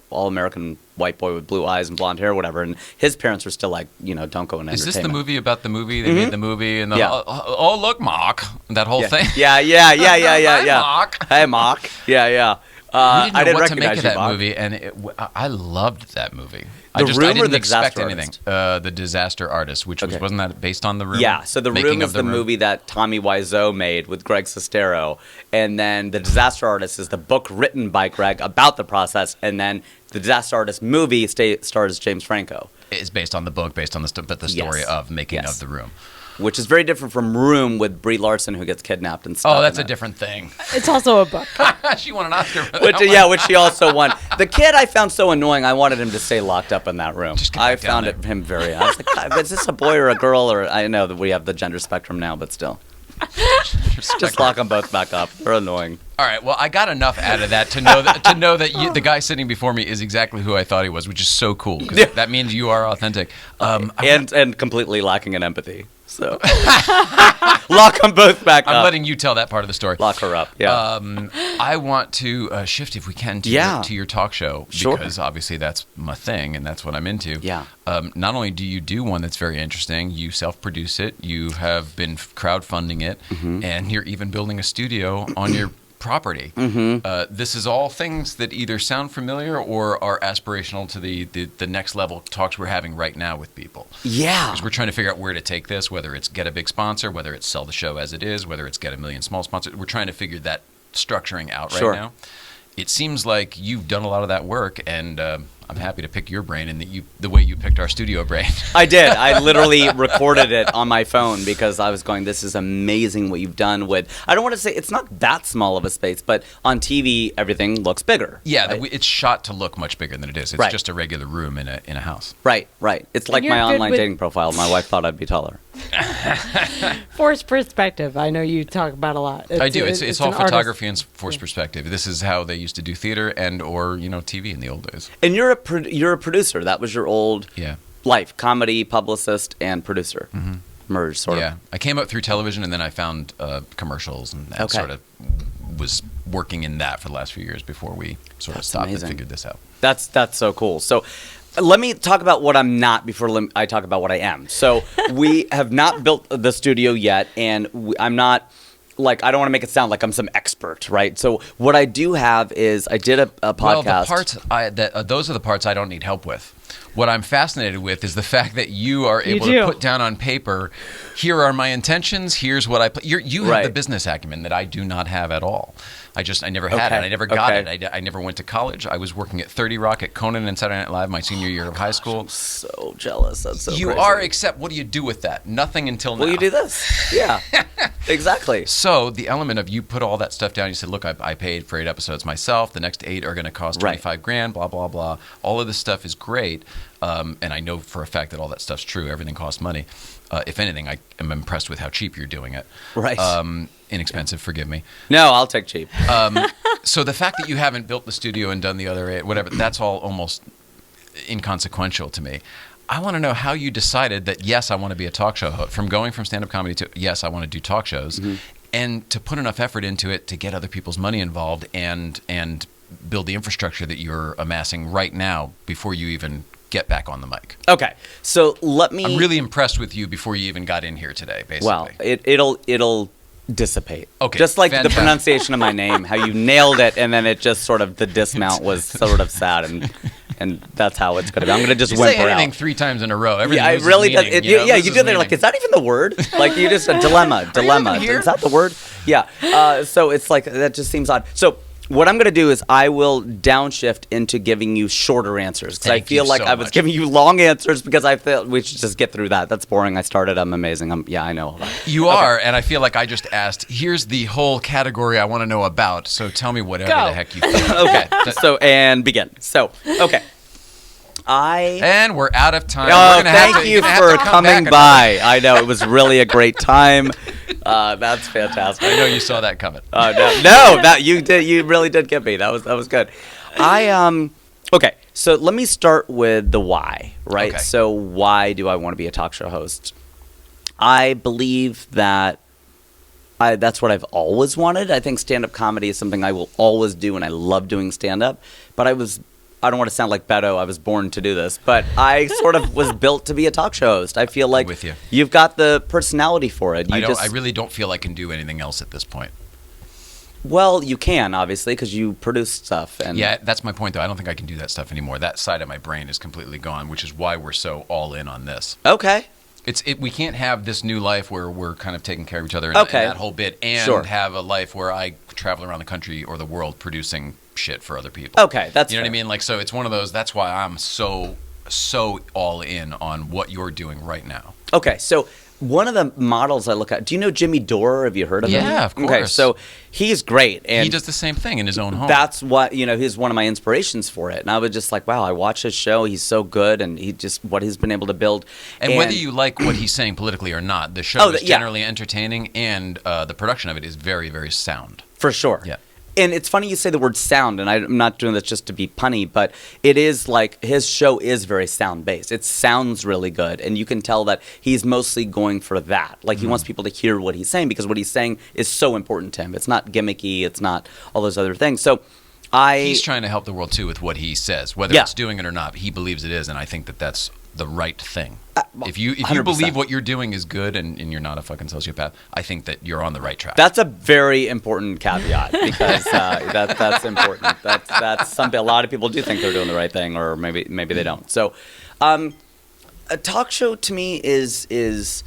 all American white boy with blue eyes and blonde hair, whatever. And his parents were still like, don't go into Is this the entertainment. movie about the movie? They made the movie and Yeah. oh look, Mark, that whole Yeah. thing. Yeah. Hi, Mark. Hey, Mark. Yeah. We didn't know I didn't what to recognize make of you, that Mark. movie, and I loved that movie. I The Room or didn't The expect Disaster anything. Artist? The Disaster Artist, which Okay. wasn't that based on The Room? Yeah, so The Making Room of is the movie that Tommy Wiseau made with Greg Sestero, and then The Disaster Artist is the book written by Greg about the process, and then the Disaster Artist movie stars James Franco. It's based on the book, based on the story Yes. of Making Yes. of The Room. which is very different from Room with Brie Larson who gets kidnapped and stuff. Oh, that's a different thing. It's also a book. She won an Oscar for that Which, one. yeah, which she also won. The kid I found so annoying. I wanted him to stay locked up in that room. Just get I back down found there. him very. I was like, God, is this a boy or a girl? Or I know that we have the gender spectrum now, but still, just lock them both back up. They're annoying. All right. Well, I got enough out of that to know that the guy sitting before me is exactly who I thought he was, which is so cool because that means you are authentic. And completely lacking in empathy. So lock them both back up. I'm letting you tell that part of the story. Lock her up. Yeah. I want to shift, if we can, to your talk show because obviously that's my thing and that's what I'm into. Yeah. Not only do you do one that's very interesting, you self-produce it, you have been crowdfunding it, and you're even building a studio on your property. This is all things that either sound familiar or are aspirational to the next level talks we're having right now with people. Yeah. Because we're trying to figure out where to take this, whether it's get a big sponsor, whether it's sell the show as it is, whether it's get a million small sponsors. We're trying to figure that structuring out right now. It seems like you've done a lot of that work, and I'm happy to pick your brain and the way you picked our studio brain. I did. I literally recorded it on my phone because I was going, this is amazing what you've done with, I don't want to say it's not that small of a space, but on TV, everything looks bigger. Yeah, right? it's shot to look much bigger than it is. It's just a regular room in a house. Right. It's like you're my good online with- dating profile. My wife thought I'd be taller. Forced perspective. I know you talk about a lot. I do. It's all an artist. photography and forced perspective. This is how they used to do theater and or TV in the old days. And you're a producer. That was your old life. Comedy, publicist, and producer. Merged, sort of. Yeah. I came up through television and then I found commercials and sort of was working in that for the last few years before we sort of stopped and figured this out. That's so cool. So let me talk about what I'm not before I talk about what I am. So we have not built the studio yet, and I'm not, like, I don't want to make it sound like I'm some expert, right? So what I do have is I did a podcast. Well, the parts those are the parts I don't need help with. What I'm fascinated with is the fact that you are able to put down on paper, here are my intentions, here's what I... You have the business acumen that I do not have at all. I never had it. I never got it. I never went to college. I was working at 30 Rock at Conan and Saturday Night Live my senior year of high school. I'm so jealous. That's so You crazy. are, except what do you do with that? Nothing until now. Well, you do this. Yeah, exactly. So the element of you put all that stuff down. You said, look, I paid for 8 episodes myself. The next 8 are going to cost $25,000, blah, blah, blah. All of this stuff is great. And I know for a fact that all that stuff's true. Everything costs money. If anything, I am impressed with how cheap you're doing it. Right. Inexpensive, forgive me. No, I'll take cheap. So the fact that you haven't built the studio and done the other 8, whatever, that's all almost inconsequential to me. I want to know how you decided that, yes, I want to be a talk show host, from going from stand-up comedy to, yes, I want to do talk shows, and to put enough effort into it to get other people's money involved and build the infrastructure that you're amassing right now before you even get back on the mic. Okay, so let me... I'm really impressed with you before you even got in here today, basically. Well, it'll dissipate. Okay, just like fantastic. the pronunciation of my name, how you nailed it, and then it just sort of, the dismount was sort of sad, and that's how it's going to be. I'm going to just you whimper say anything out. 3 times in a row. Everything Yeah, it loses really does. meaning, Yeah, you loses do. They're like, meaning. is that even the word? Like, you just a dilemma. here? Is that the word? Yeah. So it's like, that just seems odd. So what I'm going to do is I will downshift into giving you shorter answers, because I Thank feel you like so I was much. giving you long answers because I felt we should just get through that. That's boring. I started. I'm amazing. Yeah, I know. You are, and I feel like I just asked, here's the whole category I want to know about, so tell me whatever the heck you think. Okay. So, and begin. So, okay. And we're out of time. Oh, We're gonna have thank to- you you're gonna have for to come coming back by. I know it was really a great time. That's fantastic. I know you saw that coming. No, that you did. You really did get me. That was good. Okay. So let me start with the why. Right. Okay. So why do I want to be a talk show host? I believe that that's what I've always wanted. I think stand-up comedy is something I will always do, and I love doing stand-up. But I don't want to sound like Beto. I was born to do this, but I sort of was built to be a talk show host. I feel like with you. You've got the personality for it. I really don't feel I can do anything else at this point. Well, you can, obviously, because you produce stuff. And Yeah, that's my point, though. I don't think I can do that stuff anymore. That side of my brain is completely gone, which is why we're so all in on this. Okay. We can't have this new life where we're kind of taking care of each other and that whole bit, and have a life where I travel around the country or the world producing shit for other people. Okay, that's you know fair. what I mean. Like, so it's one of those. That's why I'm so all in on what you're doing right now. Okay, so one of the models I look at, do you know Jimmy Dore? Have you heard of him? Yeah, of course. Okay, so he's great. And he does the same thing in his own home. that's what, he's one of my inspirations for it. And I was just like, wow, I watch his show. He's so good. And what he's been able to build. And whether you like what he's saying politically or not, the show is generally entertaining, and the production of it is very, very sound. For sure. Yeah. And it's funny you say the word sound, and I'm not doing this just to be punny, but it is like his show is very sound-based. It sounds really good, and you can tell that he's mostly going for that. Like, he wants people to hear what he's saying, because what he's saying is so important to him. It's not gimmicky. It's not all those other things. So he's trying to help the world, too, with what he says. Whether it's doing it or not, he believes it is, and I think that that's the right thing. If you 100%. believe what you're doing is good and you're not a fucking sociopath, I think that you're on the right track. That's a very important caveat, because that's important. That's something a lot of people do think they're doing the right thing, or maybe they don't. So, a talk show to me is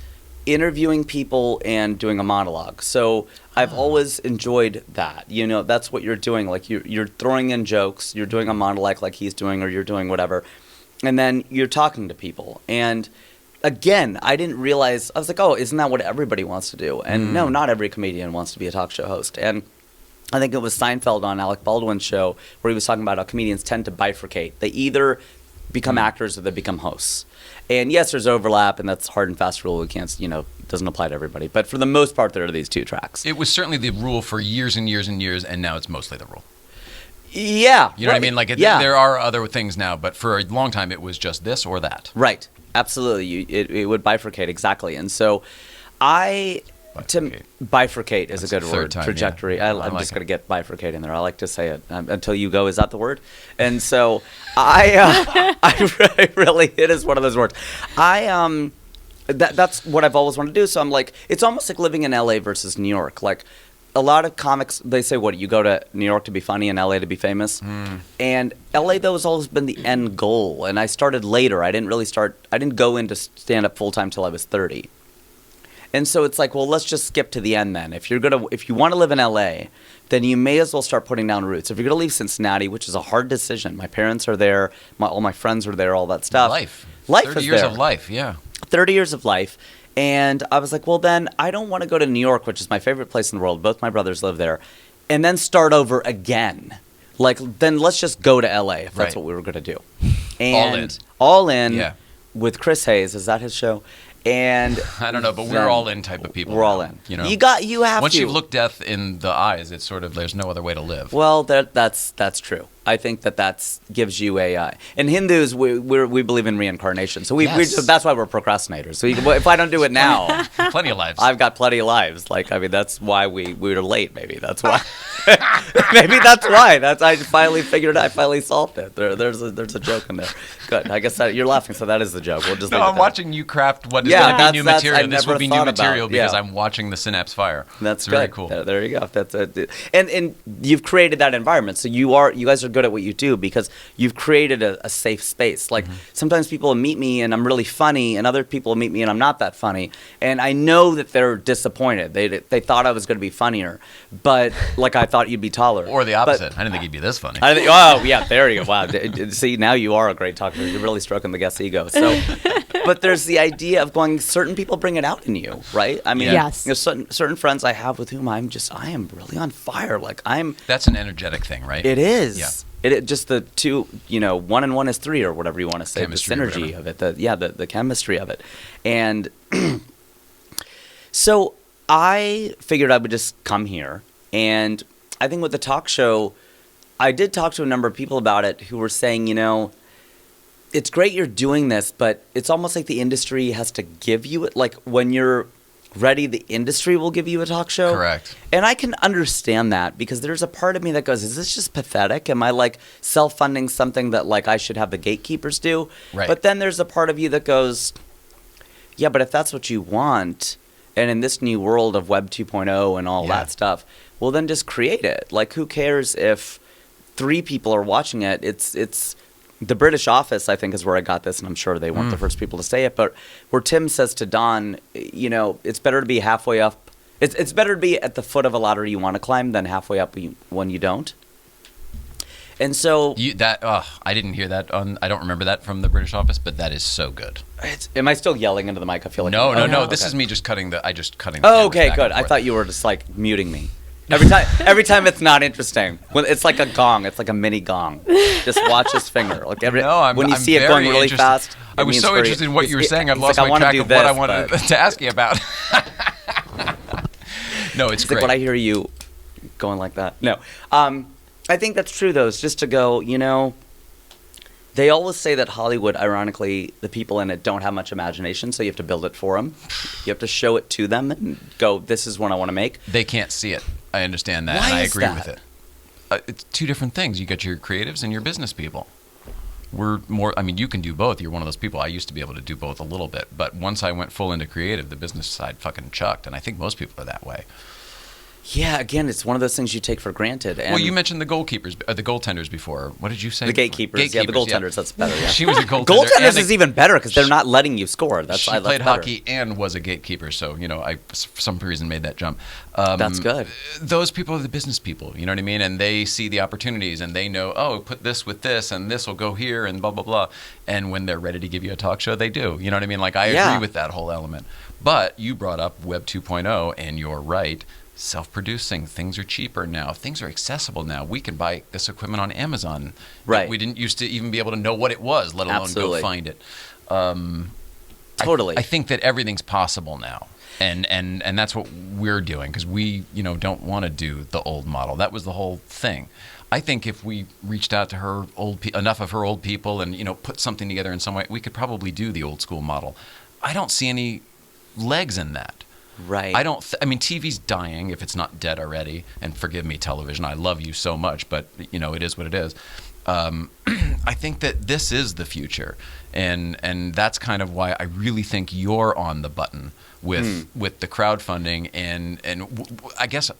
interviewing people and doing a monologue. So I've always enjoyed that. That's what you're doing. Like you're throwing in jokes, you're doing a monologue like he's doing, or you're doing whatever. And then you're talking to people. And again, I didn't realize, I was like, oh, isn't that what everybody wants to do? And no, not every comedian wants to be a talk show host. And I think it was Seinfeld on Alec Baldwin's show where he was talking about how comedians tend to bifurcate. They either become actors or they become hosts. And yes, there's overlap, and that's hard and fast rule. We can't, doesn't apply to everybody. But for the most part, there are these two tracks. It was certainly the rule for years and years and years, and now it's mostly the rule. Yeah. You know what I mean? Like, there are other things now, but for a long time, it was just this or that. Right. Absolutely. It would bifurcate, exactly. And so bifurcate is a good word. Trajectory. Yeah. I'm just going to get bifurcate in there. I like to say it until you go, is that the word? And so I really, it is one of those words. That's what I've always wanted to do. So I'm like, it's almost like living in LA versus New York. Like, a lot of comics, they say, what, you go to New York to be funny and LA to be famous? And LA, though, has always been the end goal. And I started later. I didn't go into stand-up full-time till I was 30. And so it's like, well, let's just skip to the end then. If you want to live in LA, then you may as well start putting down roots. If you're going to leave Cincinnati, which is a hard decision, my parents are there, all my friends are there, all that stuff. Life 30 years of life, yeah. 30 years of life. And I was like, well, then I don't want to go to New York, which is my favorite place in the world. Both my brothers live there. And then start over again. Like, then let's just go to LA if that's what we were going to do. And All in with Chris Hayes. Is that his show? And I don't know, but we're all in type of people. We're all in. You know, you have once to. you've looked death in the eyes, it's sort of there's no other way to live. Well, that's true. I think that gives you a. In Hindus, we believe in reincarnation, so that's why we're procrastinators. So if I don't do it now, plenty of lives. I've got plenty of lives. Like, I mean, that's why we were late. Maybe that's why. Maybe that's why. I finally figured it out. I finally solved it. There's a joke in there. Good. I guess you're laughing, so that is the joke. We'll just. I'm watching you craft what is going to be new material. This will be new material because I'm watching the synapse fire. That's very cool. There you go. That's it. And you've created that environment, so you guys are good at what you do because you've created a safe space. Like sometimes people will meet me and I'm really funny, and other people will meet me and I'm not that funny, and I know that they're disappointed. They thought I was going to be funnier, but like I thought you'd be taller. Or the opposite. I didn't think you'd be this funny. Oh yeah, there you go. Wow. See, now you are a great talker. You're really stroking the guest's ego. So, but there's the idea of going. Certain people bring it out in you, right? I mean, yes. Certain friends I have with whom I am really on fire. Like That's an energetic thing, right? It is. Yeah. It just the two, 1 and 1 is 3 or whatever you want to say. Chemistry, the synergy of it. The chemistry of it. And so I figured I would just come here. And I think with the talk show, I did talk to a number of people about it who were saying, it's great you're doing this, but it's almost like the industry has to give you it. Like when you're ready, the industry will give you a talk show. Correct. And I can understand that because there's a part of me that goes, is this just pathetic? Am I like self-funding something that like I should have the gatekeepers do? Right. But then there's a part of you that goes, yeah, but if that's what you want, and in this new world of Web 2.0 and all that stuff, well then just create it. Like who cares if 3 people are watching it? It's the British Office, I think, is where I got this, and I'm sure they weren't the first people to say it, but where Tim says to Don, it's better to be halfway up. It's better to be at the foot of a ladder you want to climb than halfway up when you don't. And so I didn't hear that I don't remember that from the British office, but that is so good. am I still yelling into the mic? I feel like No. This okay. is me just cutting the. Oh, okay, good. I thought you were just like muting me. Every time it's not interesting. When it's like a gong, it's like a mini gong. Just watch his finger. Like when you see it going really fast. I was so interested in what you were saying. I've lost my track of what I wanted to ask you about. No, it's great. Like when I hear you going like that. No, I think that's true though. It's just to go. They always say that Hollywood, ironically, the people in it don't have much imagination, so you have to build it for them. You have to show it to them and go, this is what I want to make. They can't see it. I understand that, and I agree with it. It's two different things. You got your creatives and your business people. You can do both. You're one of those people. I used to be able to do both a little bit, but once I went full into creative, the business side fucking chucked, and I think most people are that way. Yeah, again, it's one of those things you take for granted. And well, you mentioned the goaltenders before. What did you say? The gatekeepers. Yeah, the goaltenders. That's better. Yeah. She was a goaltender. Goaltenders is even better because they're not letting you score. She played hockey and was a gatekeeper, so I for some reason made that jump. That's good. Those people are the business people. You know what I mean? And they see the opportunities, and they know, put this with this, and this will go here, and blah blah blah. And when they're ready to give you a talk show, they do. You know what I mean? Like I agree with that whole element. But you brought up Web 2.0, and you're right. Self-producing, things are cheaper now. Things are accessible now. We can buy this equipment on Amazon. Right. We didn't used to even be able to know what it was, let alone go find it. Totally. I think that everything's possible now, and that's what we're doing because we don't want to do the old model. That was the whole thing. I think if we reached out to her enough of her old people and put something together in some way, we could probably do the old school model. I don't see any legs in that. Right. TV's dying if it's not dead already. And forgive me, television. I love you so much, but it is what it is. I think that this is the future, and that's kind of why I really think you're on the button with the crowdfunding. And I guess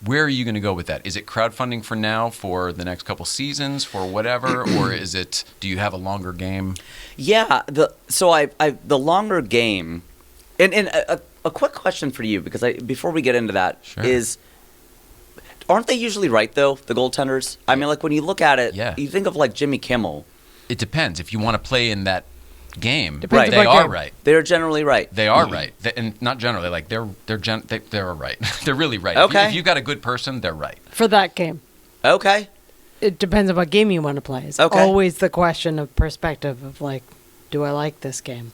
where are you going to go with that? Is it crowdfunding for now, for the next couple seasons, for whatever, or is it? Do you have a longer game? Yeah. The longer game, and a quick question for you, because before we get into that, is, aren't they usually right, though, the goaltenders? I mean, like, when you look at it, you think of, like, Jimmy Kimmel. It depends. If you want to play in that game, Depends they are right. They're generally right. They are right. And not generally. Like, they're right. They're really right. Okay. If you've got a good person, they're right. For that game. Okay. It depends on what game you want to play. It's always the question of perspective of, like, do I like this game?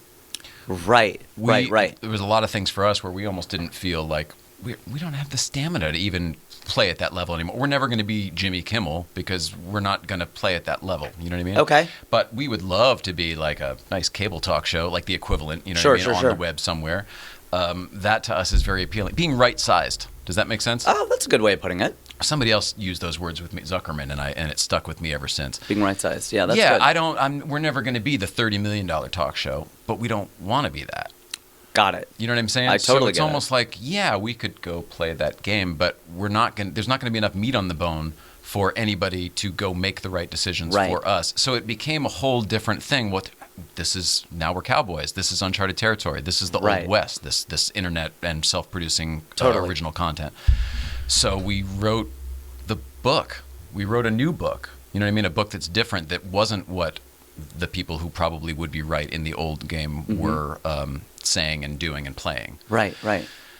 Right. There was a lot of things for us where we almost didn't feel like we don't have the stamina to even play at that level anymore. We're never going to be Jimmy Kimmel because we're not going to play at that level. You know what I mean? Okay. But we would love to be like a nice cable talk show, like the equivalent, on the web somewhere. That to us is very appealing. Being right-sized. Does that make sense? Oh, that's a good way of putting it. Somebody else used those words with me, Zuckerman, and it stuck with me ever since. Being right-sized. Yeah, that's good. We're never going to be the $30 million talk show, but we don't want to be that. Got it. You know what I'm saying? I totally it's almost like, we could go play that game, but there's not going to be enough meat on the bone for anybody to go make the right decisions for us. So it became a whole different thing. Now we're cowboys. This is uncharted territory. This is the Old West, this internet and self-producing original content. So we wrote the book. We wrote a new book. You know what I mean? A book that's different, that wasn't what the people who probably would be right in the old game were saying and doing and playing. Right.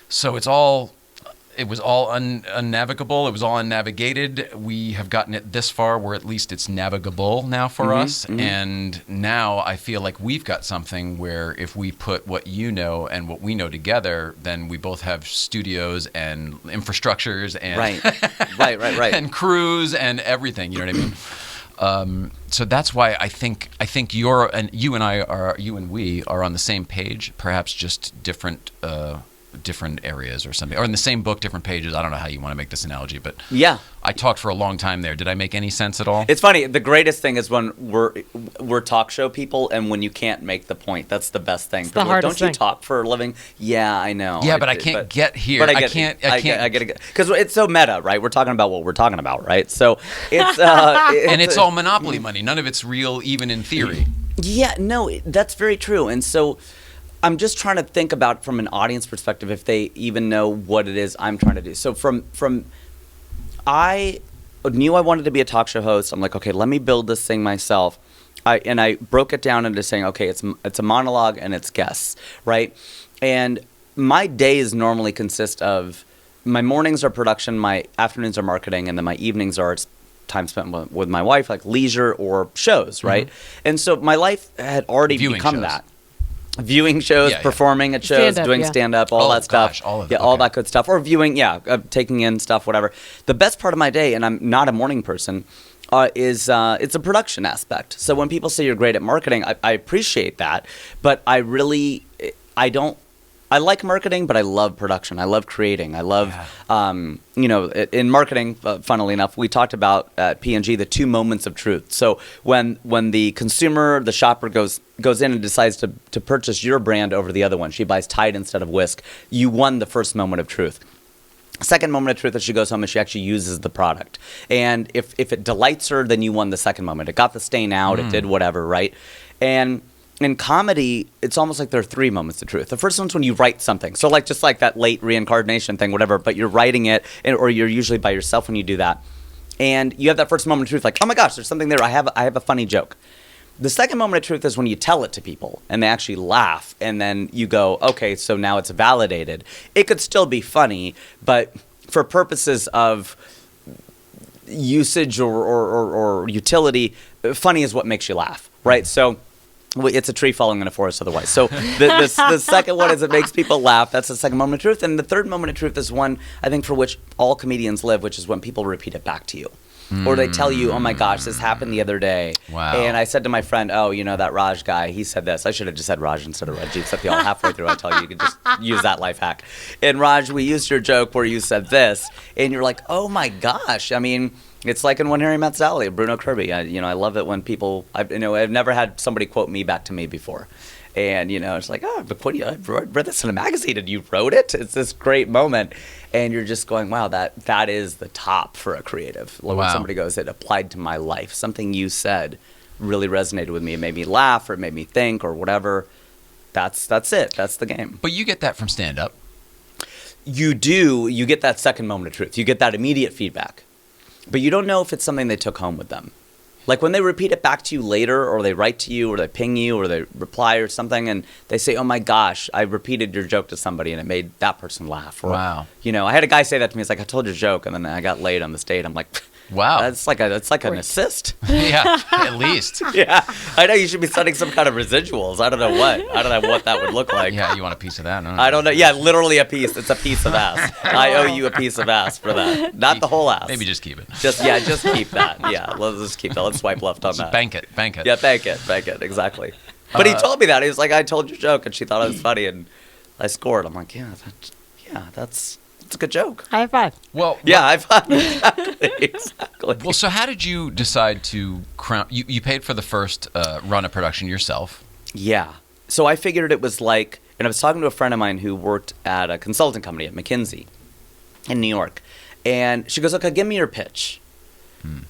So it was all unnavigable. It was all unnavigated. We have gotten it this far where at least it's navigable now for us. And now I feel like we've got something where if we put what you know and what we know together, then we both have studios and infrastructures and right. and crews and everything. You know what I mean? So that's why I think you and we are on the same page, perhaps just different areas or something, or in the same book, different pages. I don't know how you want to make this analogy, but I talked for a long time there. Did I make any sense at all? It's funny. The greatest thing is when we're talk show people, and when you can't make the point, that's the best thing. It's the hardest thing. Don't you talk for a living? Yeah, I know. Yeah, but I can't get here. But I can't. I get it because it's so meta, right? We're talking about what we're talking about, right? So it's and it's all monopoly money. None of it's real, even in theory. Yeah, no, that's very true. And so I'm just trying to think about from an audience perspective if they even know what it is I'm trying to do. So knew I wanted to be a talk show host. I'm like, okay, let me build this thing myself. I broke it down into saying, okay, it's a monologue and it's guests, right? And my days normally consist of, my mornings are production, my afternoons are marketing, and then my evenings are time spent with my wife, like leisure or shows, right? And so my life had already become that. Viewing shows, performing at shows, doing stand-up, all that stuff. All of that. All that good stuff. Or viewing, taking in stuff, whatever. The best part of my day, and I'm not a morning person, is it's a production aspect. So when people say you're great at marketing, I appreciate that, but I like marketing, but I love production. I love creating. I love, in marketing, funnily enough, we talked about at P&G the 2 moments of truth. So when the consumer, the shopper goes in and decides to purchase your brand over the other one, she buys Tide instead of Whisk, you won the first moment of truth. Second moment of truth is she goes home and she actually uses the product. And if it delights her, then you won the second moment. It got the stain out. It did whatever, right? And in comedy, it's almost like there are 3 moments of truth. The first one's when you write something. So just like that late reincarnation thing, whatever, but you're writing it, or you're usually by yourself when you do that. And you have that first moment of truth, like, oh my gosh, there's something there. I have a funny joke. The second moment of truth is when you tell it to people and they actually laugh, and then you go, okay, so now it's validated. It could still be funny, but for purposes of usage or utility, funny is what makes you laugh, right? So it's a tree falling in a forest otherwise. So the second one is it makes people laugh. That's the second moment of truth. And the third moment of truth is one, I think, for which all comedians live, which is when people repeat it back to you. Or they tell you, oh my gosh, this happened the other day. Wow. And I said to my friend, oh, that Raj guy, he said this. I should have just said Raj instead of RAJIV SATYAL. Halfway through, I tell you, you can just use that life hack. And Raj, we used your joke where you said this, and you're like, oh my gosh. I mean, it's like in When Harry Met Sally, Bruno Kirby. I love it when people, I've never had somebody quote me back to me before. And, it's like, oh, I read this in a magazine and you wrote it. It's this great moment. And you're just going, wow, that is the top for a creative. When somebody goes, it applied to my life. Something you said really resonated with me. It made me laugh or it made me think or whatever. That's it. That's the game. But you get that from stand-up. You do. You get that second moment of truth. You get that immediate feedback. But you don't know if it's something they took home with them. Like when they repeat it back to you later, or they write to you, or they ping you, or they reply or something, and they say, oh my gosh, I repeated your joke to somebody and it made that person laugh. Or, wow. I had a guy say that to me. It's like, I told your joke, and then I got laid on the stage. I'm like, wow. That's like an assist. Yeah, at least. Yeah. I know you should be sending some kind of residuals. I don't know what that would look like. Yeah, you want a piece of that? I don't know. Yeah, literally a piece. It's a piece of ass. I owe you a piece of ass for that. Not the whole ass. Maybe just keep it. Just keep that. Yeah, let's just keep that. Let's swipe left on that. Bank it. Yeah, bank it. Exactly. But he told me that. He was like, I told your joke, and she thought it was funny, and I scored. I'm like, that's a good joke. High five. Well, high five. Exactly. Well, so how did you decide to crown? You paid for the first run of production yourself. Yeah. So I figured it was like, and I was talking to a friend of mine who worked at a consulting company at McKinsey in New York, and she goes, okay, give me your pitch.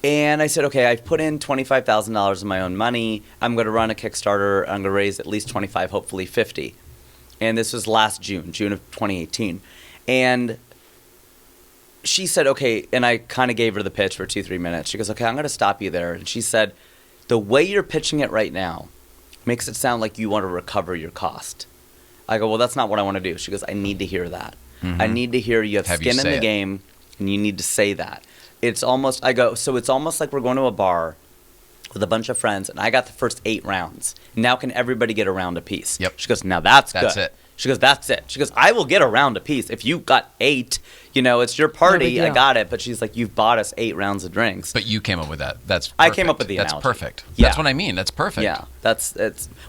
And I said, okay, I've put in $25,000 of my own money. I'm going to run a Kickstarter. I'm going to raise at least 25, hopefully 50. And this was last June of 2018. And she said, okay, and I kind of gave her the pitch for 2-3 minutes. She goes, okay, I'm going to stop you there. And she said, the way you're pitching it right now makes it sound like you want to recover your cost. I go, well, that's not what I want to do. She goes, I need to hear that. I need to hear you have skin in the game, and you need to say that. It's almost like we're going to a bar with a bunch of friends, and I got the first 8 rounds. Now can everybody get a round apiece? Yep. She goes, now that's good. That's it. She goes, that's it. She goes, I will get a round apiece. If you got 8, it's your party. I got it. But she's like, you've bought us 8 rounds of drinks. But you came up with that. That's perfect. I came up with the analogy. That's perfect. Yeah. That's what I mean. That's perfect. Yeah.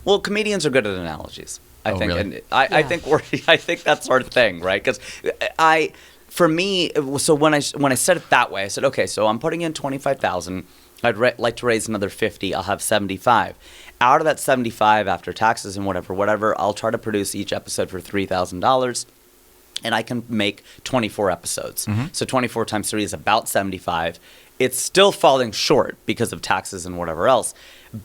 Well, comedians are good at analogies, I think. Really? And I think that's our thing, right? Because for me, so when I said it that way, I said, okay, so I'm putting in $25,000. I'd like to raise another 50. I'll have 75. Out of that 75, after taxes and whatever, I'll try to produce each episode for $3,000, and I can make 24 episodes. So 24 times 3 is about 75. It's still falling short because of taxes and whatever else,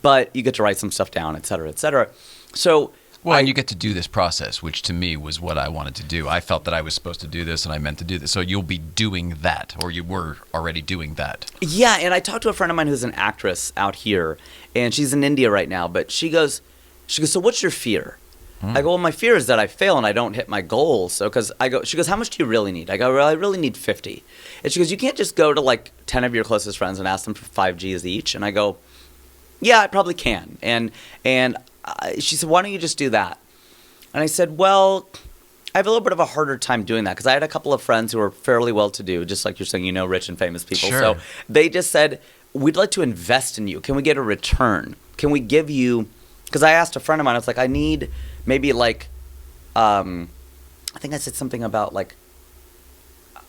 but you get to write some stuff down, et cetera, et cetera. So Well, and you get to do this process, which to me was what I wanted to do. I felt that I was supposed to do this, and I meant to do this. So you'll be doing that, or you were already doing that. Yeah, and I talked to a friend of mine who's an actress out here, and she's in India right now. But she goes, so what's your fear? I go, well, my fear is that I fail and I don't hit my goals. So, she goes, how much do you really need? I go, well, I really need 50. And she goes, you can't just go to like 10 of your closest friends and ask them for 5 G's each. And I go, yeah, I probably can. And she said, why don't you just do that? And I said, well, I have a little bit of a harder time doing that because I had a couple of friends who are fairly well-to-do, just like you're saying, rich and famous people. Sure. So they just said, we'd like to invest in you. Can we get a return? Can we give you – because I asked a friend of mine, I was like, I need maybe like I think I said something about like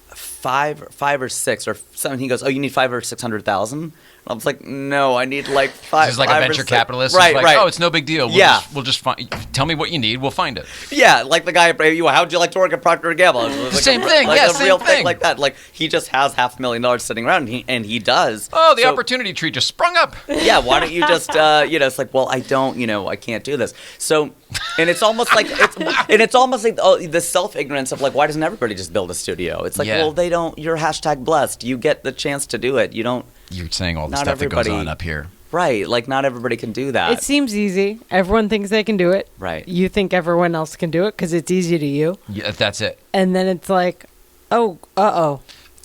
five or six or something. He goes, oh, you need 500,000 or 600,000? I was like, no, I need like 5. This is like a venture capitalist. Right, like, right. Oh, it's no big deal. We'll just find. Tell me what you need. We'll find it. Yeah, like the guy. How'd you like to work at Procter & Gamble? Like Same thing. Like yeah, a same real thing. Like that. Like he just has $500,000 sitting around, and he does. Oh, the opportunity tree just sprung up. Yeah, why don't you just it's like, well, I don't, I can't do this. So, and it's almost like the self-ignorance of like, why doesn't everybody just build a studio? It's like, well, they don't. You're #blessed. You get the chance to do it. You don't. You're saying all the Not stuff that everybody- goes on up here. Right, like not everybody can do that. It seems easy. Everyone thinks they can do it. Right. You think everyone else can do it because it's easy to you. Yeah, that's it. And then it's like, oh, uh-oh.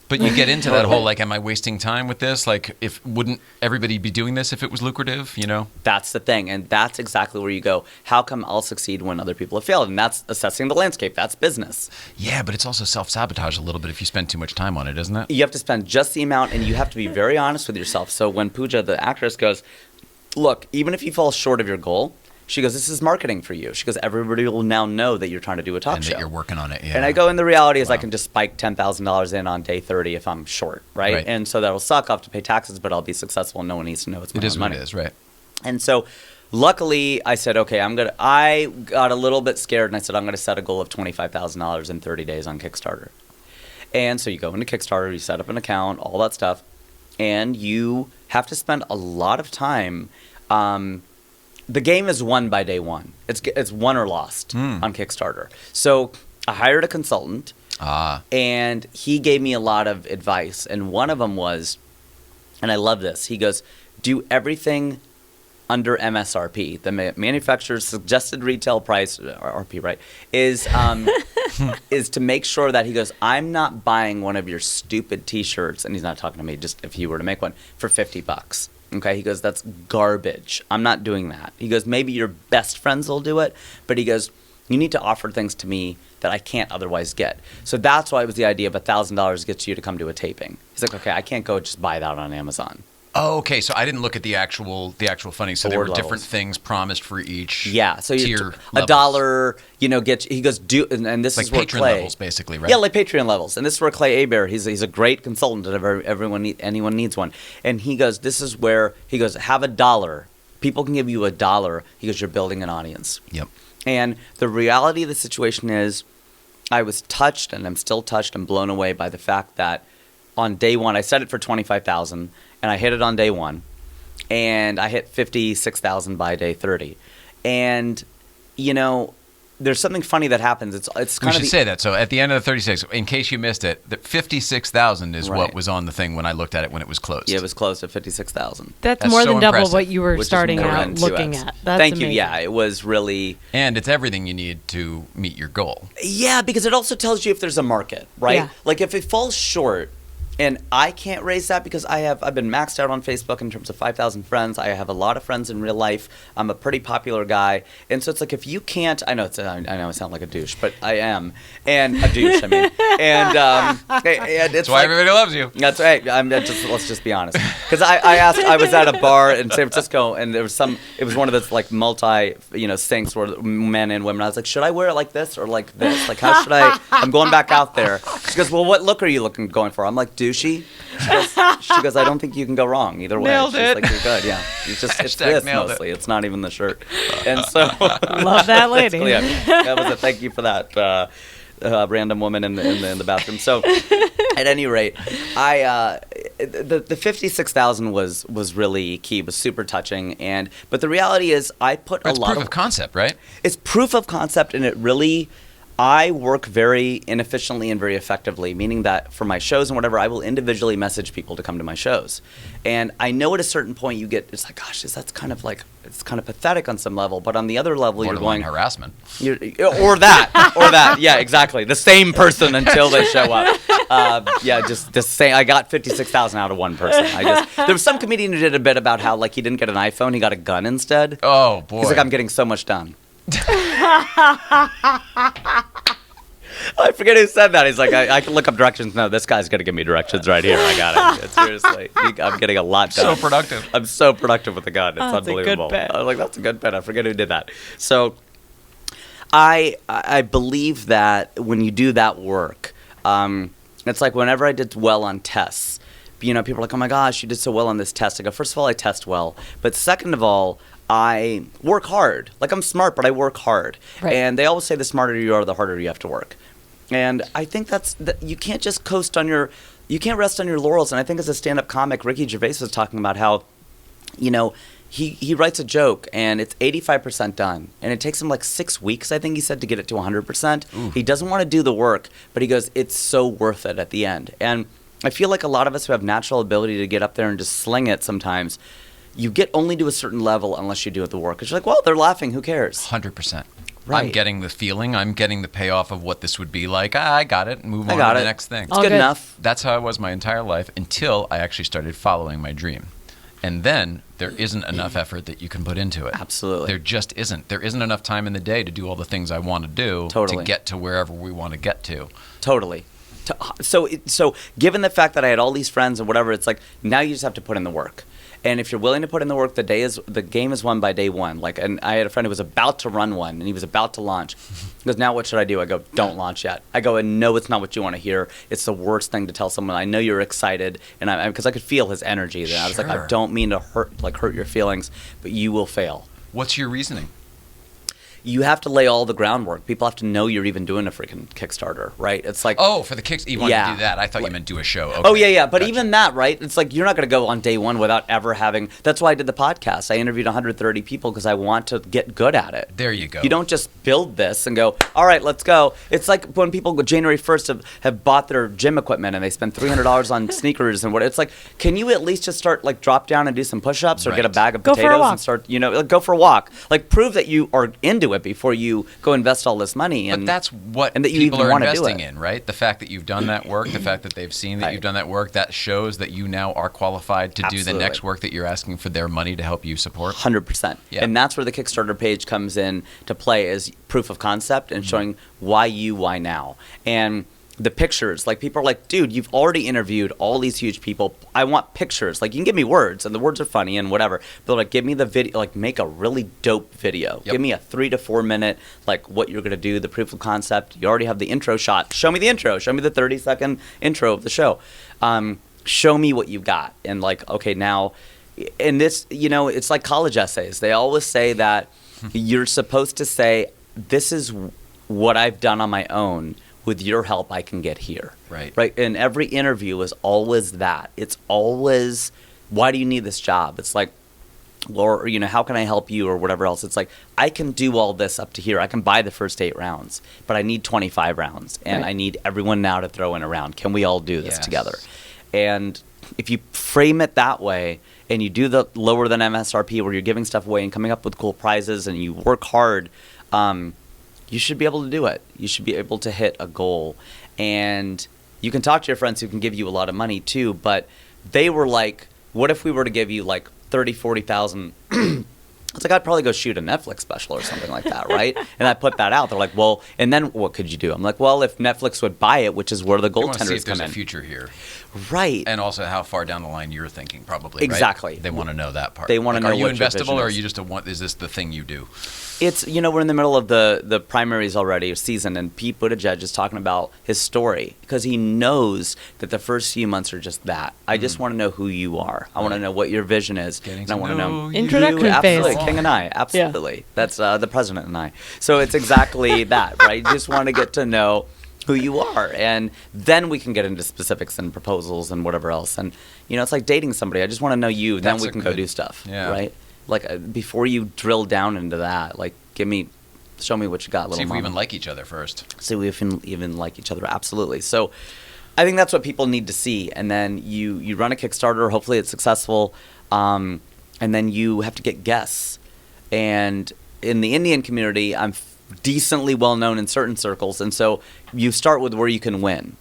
But you get into that whole like, am I wasting time with this? Like, wouldn't everybody be doing this if it was lucrative? That's the thing, and that's exactly where you go. How come I'll succeed when other people have failed? And that's assessing the landscape. That's business. Yeah, but it's also self-sabotage a little bit if you spend too much time on it, isn't it? You have to spend just the amount, and you have to be very honest with yourself. So when Pooja, the actress, goes, look, even if you fall short of your goal, she goes, this is marketing for you. She goes, everybody will now know that you're trying to do a talk show. And that you're working on it, yeah. And I go, and the reality is I can just spike $10,000 in on day 30 if I'm short, right? And so that'll suck. I'll have to pay taxes, but I'll be successful, and no one needs to know it's my It is money. what it is, right. And so luckily I said, okay, I got a little bit scared, and I said, I'm going to set a goal of $25,000 in 30 days on Kickstarter. And so you go into Kickstarter, you set up an account, all that stuff, and you have to spend a lot of time. The game is won by day one. It's won or lost on Kickstarter. So I hired a consultant, and he gave me a lot of advice. And one of them was, and I love this, he goes, do everything under MSRP. The manufacturer's suggested retail price, RP, right, is to make sure that he goes, I'm not buying one of your stupid T-shirts, and he's not talking to me, just if you were to make one, for $50. Okay, he goes, that's garbage. I'm not doing that. He goes, maybe your best friends will do it, but he goes, you need to offer things to me that I can't otherwise get. So that's why it was the idea of $1,000 gets you to come to a taping. He's like, okay, I can't go just buy that on Amazon. Oh, okay. So I didn't look at the actual funding. So there were Award different levels. things promised for each. Yeah, so tier $1, gets. He goes, and this like is where patron Clay, levels, basically, right? Yeah, like Patreon levels, and this is where Clay Hebert, he's a great consultant. Anyone needs one, and he goes, this is where he goes, have $1. People can give you $1. He goes, you're building an audience. Yep. And the reality of the situation is, I was touched, and I'm still touched and blown away by the fact that on day one, I set it for $25,000, and I hit it on day one, and I hit $56,000 by day 30. And, there's something funny that happens. It's We kind should of say that. So at the end of the 36, in case you missed it, the 56,000 is Right. what was on the thing when I looked at it when it was closed. Yeah, it was closed at 56,000. That's That's more so than double impressive. what you were Which is starting more out than 2x. looking at. That's Thank you. amazing. Yeah, it was really. And it's everything you need to meet your goal. Yeah, because it also tells you if there's a market, right? Yeah. Like if it falls short, and I can't raise that because I've been maxed out on Facebook in terms of 5,000 friends. I have a lot of friends in real life. I'm a pretty popular guy, and so it's like if you can't, I know I sound like a douche, but I am, and a douche. I mean, and it's That's why everybody loves you. That's right. Let's just be honest. Because I was at a bar in San Francisco, and there was it was one of those like multi, sinks where men and women. I was like, should I wear it like this or like this? Like, how should I? I'm going back out there. She goes, well, what look are you going for? I'm like, douchey. She goes, I don't think you can go wrong either way. Nailed She's it. like, you're good. Yeah. It's Hashtag this nailed it. mostly. It's not even the shirt. And so Love that lady. that was a thank you for that. random woman in the bathroom. So, at any rate, the 56,000 was really key. It was super touching, but the reality is, I put It's a lot proof of concept, right? It's proof of concept, and it really. I work very inefficiently and very effectively, meaning that for my shows and whatever, I will individually message people to come to my shows. And I know at a certain point it's like, gosh, that's kind of like, it's kind of pathetic on some level. But on the other level, you're Borderline going. harassment. Or that. Yeah, exactly. The same person until they show up. Just the same. I got 56,000 out of one person. There was some comedian who did a bit about how, like, he didn't get an iPhone, he got a gun instead. Oh, boy. He's like, I'm getting so much done. I forget who said that. He's like, I can look up directions. No, this guy's going to give me directions right here. I got it. Seriously. I'm getting a lot done. So productive. I'm so productive with the gun. It's That's a good unbelievable. bit. I was like, that's a good bit. I forget who did that. So I believe that when you do that work, it's like whenever I did well on tests, people are like, oh my gosh, you did so well on this test. I go, first of all, I test well. But second of all, I work hard. Like, I'm smart, but I work hard. Right. And they always say the smarter you are, the harder you have to work. And I think you can't just you can't rest on your laurels. And I think as a stand-up comic, Ricky Gervais was talking about how, he writes a joke and it's 85% done. And it takes him like 6 weeks, I think he said, to get it to 100%. Ooh. He doesn't want to do the work, but he goes, it's so worth it at the end. And I feel like a lot of us who have natural ability to get up there and just sling it sometimes, you get only to a certain level unless you do the work. Because you're like, well, they're laughing. Who cares? 100%. Right. I'm getting the feeling. I'm getting the payoff of what this would be like. I got it. Move on to the next thing. It's good enough. That's how I was my entire life until I actually started following my dream. And then there isn't enough effort that you can put into it. Absolutely. There just isn't. There isn't enough time in the day to do all the things I want to do to get to wherever we want to get to. Totally. So given the fact that I had all these friends and whatever, it's like now you just have to put in the work. And if you're willing to put in the work, the game is won by day one. Like, and I had a friend who was about to run one, and he was about to launch. He goes, now what should I do? I go, don't launch yet. I go, and no, it's not what you want to hear. It's the worst thing to tell someone. I know you're excited, and because I could feel his energy there. I was like, I don't mean to hurt your feelings, but you will fail. What's your reasoning? You have to lay all the groundwork. People have to know you're even doing a freaking Kickstarter, right? It's like, oh, for the kicks, you want to do that? I thought you meant do a show. Okay. Oh yeah. But even that, right? It's like you're not going to go on day one without ever having. That's why I did the podcast. I interviewed 130 people because I want to get good at it. There you go. You don't just build this and go, all right, let's go. It's like when people go January 1st have bought their gym equipment and they spend $300 on sneakers and what. It's like, can you at least just start drop down and do some push-ups or get a bag of potatoes and start, go for a walk. Like prove that you are into it before you go invest all this money. But that's what that you people even are investing in, right? The fact that you've done that work, the fact that they've seen that you've done that work, that shows that you now are qualified to do the next work that you're asking for their money to help you support. 100%. Yeah. And that's where the Kickstarter page comes in to play as proof of concept and showing why now. And the pictures, like people are like, dude, you've already interviewed all these huge people. I want pictures. Like you can give me words and the words are funny and whatever. But like give me the video, like make a really dope video. Yep. Give me a 3 to 4 minute, like what you're going to do, the proof of concept. You already have the intro shot. Show me the intro. Show me the 30-second intro of the show. Show me what you got. And like, okay, now, and this, it's like college essays. They always say that you're supposed to say, this is what I've done on my own. With your help, I can get here. Right. And every interview is always that. It's always, why do you need this job? It's like, or, how can I help you or whatever else? It's like, I can do all this up to here. I can buy the first 8 rounds, but I need 25 rounds. And I need everyone now to throw in a round. Can we all do this together? And if you frame it that way and you do the lower than MSRP where you're giving stuff away and coming up with cool prizes and you work hard, you should be able to do it. You should be able to hit a goal. And you can talk to your friends who can give you a lot of money too, but they were like, what if we were to give you like 30, 40,000? It's like, I'd probably go shoot a Netflix special or something like that, right? And I put that out. They're like, well, and then what could you do? I'm like, well, if Netflix would buy it, which is where the goaltenders come in. They want to see if there's a future here. Right. And also how far down the line you're thinking, probably, exactly. Right? They want to know that part. They want to know what your vision is. Are you investable, or are is. you just is this the thing you do? It's, we're in the middle of the primaries already, season, and Pete Buttigieg is talking about his story because he knows that the first few months are just that. I just want to know who you are. I want to know what your vision is. And I want to know introduction phase. Absolutely, King and I. Absolutely. Yeah. That's the president and I. So it's exactly that, right? You just want to get to know who you are, and then we can get into specifics and proposals and whatever else. And it's like dating somebody. I just want to know you, then we can go do stuff, right? Like before you drill down into that, like show me what you got, little See if mama. we even like each other first. See if we even like each other, absolutely. So I think that's what people need to see, and then you run a Kickstarter. Hopefully it's successful, and then you have to get guests. And in the Indian community, I'm decently well known in certain circles, and so you start with where you can win.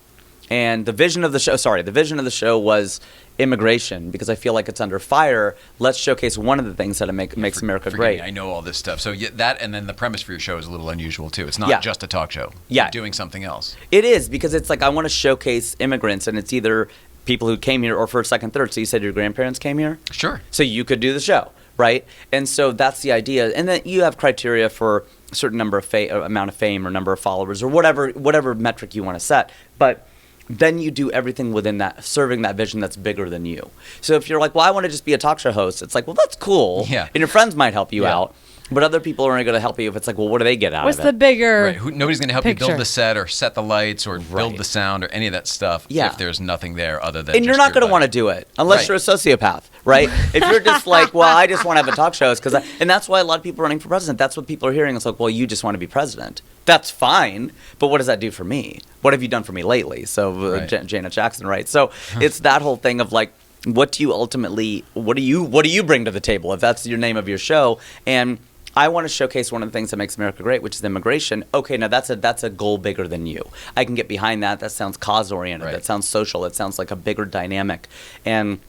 And the vision of the show was immigration, because I feel like it's under fire. Let's showcase one of the things that makes America great. I know all this stuff. So that, and then the premise for your show is a little unusual too. It's not just a talk show. Yeah. You're doing something else. It is, because it's like I want to showcase immigrants, and it's either people who came here or first, second, third. So you said your grandparents came here? Sure. So you could do the show, right? And so that's the idea. And then you have criteria for a certain number of amount of fame or number of followers or whatever metric you want to set. But then you do everything within that, serving that vision that's bigger than you. So if you're like, well, I want to just be a talk show host, it's like, well, that's cool. Yeah. And your friends might help you out. But other people are only going to help you if it's like, well, what do they get out What's of it? the bigger Nobody's going to help you picture? build the set or set the lights or build the sound or any of that stuff if there's nothing there other than And you're not going to want to do it unless you're a sociopath, right? If you're just like, well, I just want to have a talk show, and that's why a lot of people are running for president. That's what people are hearing. It's like, well, you just want to be president. That's fine, but what does that do for me? What have you done for me lately? So Janet Jackson, right? So it's that whole thing of like, what do you bring to the table if that's your name of your show? And I want to showcase one of the things that makes America great, which is immigration. Okay, now that's a goal bigger than you. I can get behind that. That sounds cause-oriented. That sounds social. It sounds like a bigger dynamic. And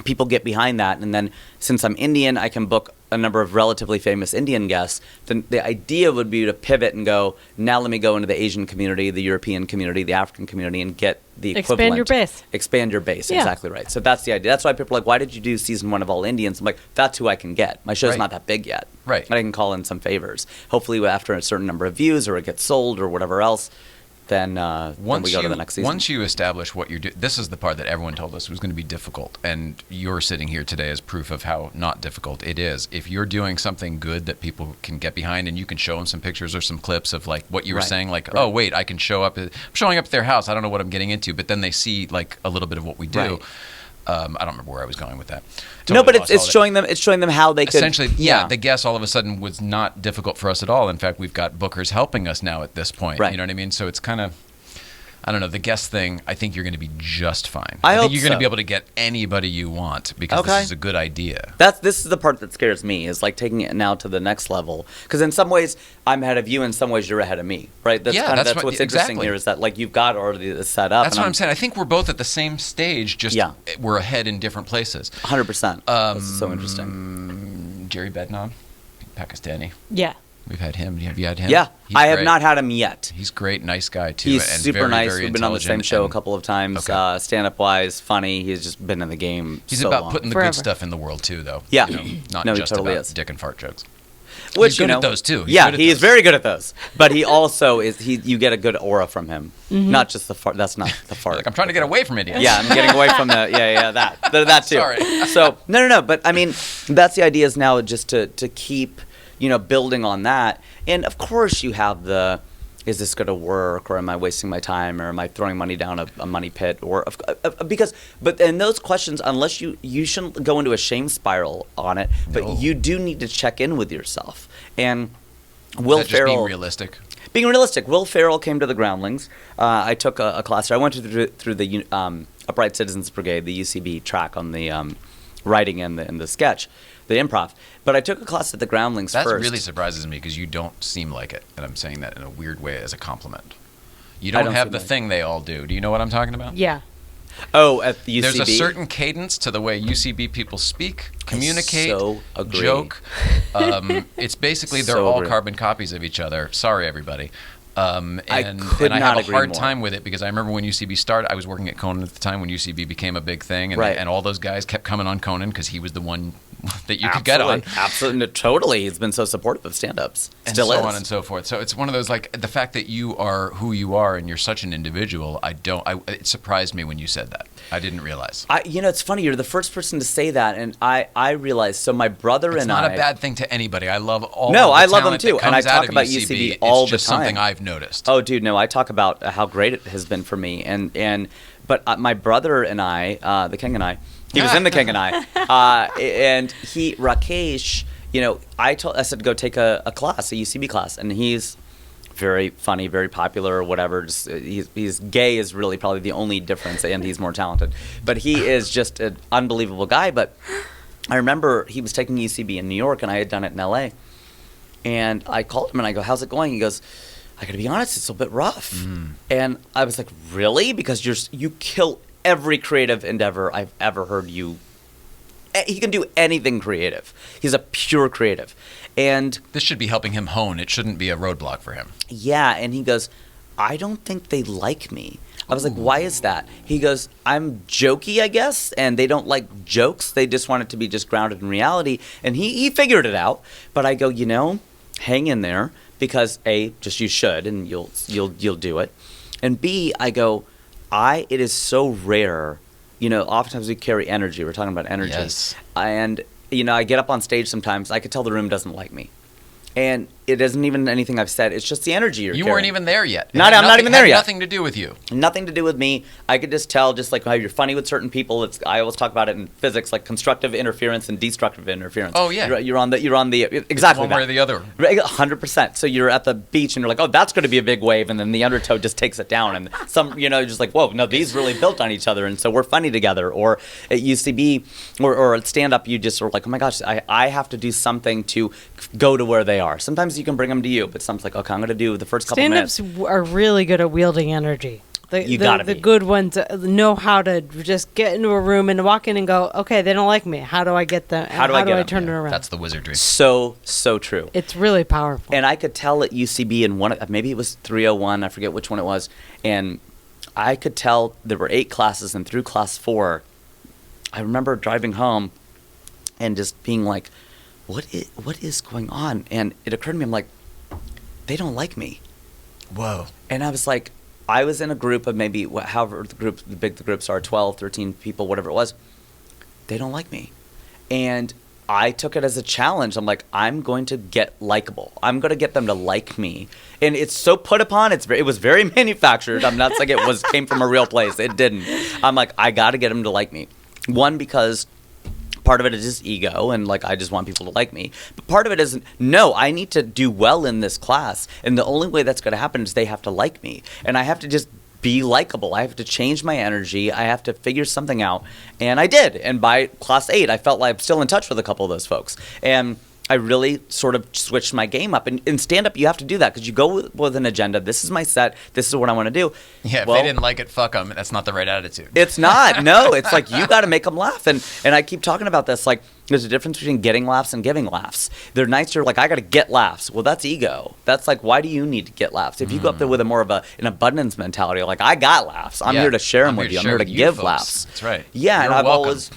people get behind that. And then since I'm Indian, I can book a number of relatively famous Indian guests. Then the idea would be to pivot and go, now let me go into the Asian community, the European community, the African community, and get the equivalent. Expand your base. Expand your base, exactly right. So that's the idea. That's why people are like, why did you do season 1 of All Indians? I'm like, that's who I can get. My show's not that big yet. Right. But I can call in some favors. Hopefully after a certain number of views or it gets sold or whatever else, then we go to the next season. Once you establish what you're doing, this is the part that everyone told us was going to be difficult, and you're sitting here today as proof of how not difficult it is. If you're doing something good that people can get behind, and you can show them some pictures or some clips of like what you were saying, like, oh wait, I can show up. I'm showing up at their house. I don't know what I'm getting into, but then they see like a little bit of what we do. Right. I don't remember where I was going with that. No, but it's showing them how they could. Essentially, the guess all of a sudden was not difficult for us at all. In fact, we've got bookers helping us now at this point. Right. You know what I mean? So it's kind of, I don't know, the guest thing, I think you're going to be just fine. I think hope you're going to so. be able to get anybody you want because this is a good idea. This is the part that scares me, is like taking it now to the next level. Because in some ways, I'm ahead of you. In some ways, you're ahead of me, right? That's what's interesting here, is that like you've got already this set up. That's what I'm saying. I think we're both at the same stage, just we're ahead in different places. 100%. That's so interesting. Jerry Bednob, Pakistani. Yeah. We've had him. Have you had him? Yeah, He's I have great. not had him yet. He's great, nice guy too. He's and super very, nice. very We've been on the same show a couple of times. Stand-up wise, funny. He's just been in the game. He's so about long. putting the good stuff in the world too, though. Yeah, not he just totally about is. dick and fart jokes. Which he's good at those too. He is very good at those. But he also is. You get a good aura from him. Not just the fart. That's not the fart. Like, I'm trying to get away from idiots. Yeah, I'm getting away from the that too. Sorry. So no. But I mean, that's the idea, is now just to keep building on that. And of course you have the, is this going to work, or am I wasting my time, or am I throwing money down a money pit, or but in those questions, unless you shouldn't go into a shame spiral on it, but you do need to check in with yourself. And Will Ferrell, being realistic. Being realistic. Will Ferrell came to the Groundlings. I took a class. I went through the Upright Citizens Brigade, the UCB track on the writing and the sketch, the improv. But I took a class at the Groundlings first. That really surprises me, because you don't seem like it, and I'm saying that in a weird way as a compliment. You don't have the thing they all do. Do you know what I'm talking about? Yeah. Oh, at the UCB? There's a certain cadence to the way UCB people speak, communicate, joke. It's basically they're all carbon copies of each other. Sorry, everybody. And I have a hard time with it, because I remember when UCB started, I was working at Conan at the time when UCB became a big thing, and all those guys kept coming on Conan because he was the one that you could get on. Absolutely, no, totally. He's been so supportive of stand-ups. And Still so is. on and so forth. So it's one of those, like, the fact that you are who you are and you're such an individual, it surprised me when you said that. I didn't realize. It's funny. You're the first person to say that, and I realized. So my brother It's and not I. a bad thing to anybody. I love all. No, of the I love them talent too, that and I comes out talk of about UCB all it's the just time. something I've noticed. Oh, dude, no, I talk about how great it has been for me, but my brother and I, the King and I, he was in the King and I, and Rakesh, I said to go take a class, a UCB class, and he's very funny, very popular, or whatever. Just he's gay is really probably the only difference, and he's more talented. But he is just an unbelievable guy. But I remember he was taking UCB in New York, and I had done it in LA. And I called him and I go, "How's it going?" He goes, "I got to be honest, it's a bit rough." And I was like, "Really?" Because you kill every creative endeavor I've ever heard you. He can do anything creative. He's a pure creative. And This should be helping him hone. It shouldn't be a roadblock for him. yeah, and he goes, "I don't think they like me." I was like, "Why is that?" He goes, "I'm jokey, I guess, and they don't like jokes. They just want it to be just grounded in reality." And he figured it out. But I go, hang in there, because A, just you should, and you'll do it. And B, I go, it is so rare. Oftentimes we carry energy. We're talking about energy. Yes. And, I get up on stage sometimes. I could tell the room doesn't like me. And it isn't even anything I've said. It's just the energy you're You carrying. weren't even there yet. I'm not even there yet. Nothing to do with you. Nothing to do with me. I could just tell, just like how you're funny with certain people. I always talk about it in physics, like constructive interference and destructive interference. Oh, yeah. You're on the exactly One way or that. the other. 100%. So you're at the beach and you're like, oh, that's going to be a big wave, and then the undertow just takes it down, and just like, whoa, no, these really built on each other, and so we're funny together. Or at UCB or at stand up, you just are like, oh my gosh, I have to do something to go to where they are. Sometimes you can bring them to you, but sometimes like, okay, I'm going to do the first couple minutes. Stand-ups are really good at wielding energy. The good ones know how to just get into a room and walk in and go, okay, they don't like me. How do I get them? How do I turn it around? That's the wizardry. So true. It's really powerful. And I could tell at UCB in maybe it was 301, I forget which one it was, and I could tell there were 8 classes, and through class 4, I remember driving home and just being like, what is going on? And it occurred to me, I'm like, they don't like me. Whoa. And I was like, I was in a group of maybe, however the big the groups are, 12, 13 people, whatever it was. They don't like me. And I took it as a challenge. I'm like, I'm going to get likable. I'm going to get them to like me. And it's so put upon. It was very manufactured. I'm not saying it came from a real place. It didn't. I'm like, I got to get them to like me. One, because part of it is just ego, and like I just want people to like me. But part of it is, no, I need to do well in this class, and the only way that's going to happen is they have to like me, and I have to just be likable. I have to change my energy. I have to figure something out, and I did. And by class 8, I felt like I'm still in touch with a couple of those folks, and I really sort of switched my game up. And in stand-up, you have to do that because you go with an agenda. This is my set. This is what I want to do. Yeah, if they didn't like it, fuck them. That's not the right attitude. It's not. No, it's like you got to make them laugh. And I keep talking about this. Like, there's a difference between getting laughs and giving laughs. They're nice. You're like, I got to get laughs. Well, that's ego. That's like, why do you need to get laughs? If you go up there with more of an abundance mentality, like, I got laughs. I'm here to share them with you. I'm here to give laughs. That's right. Yeah, You're and I've welcome. always...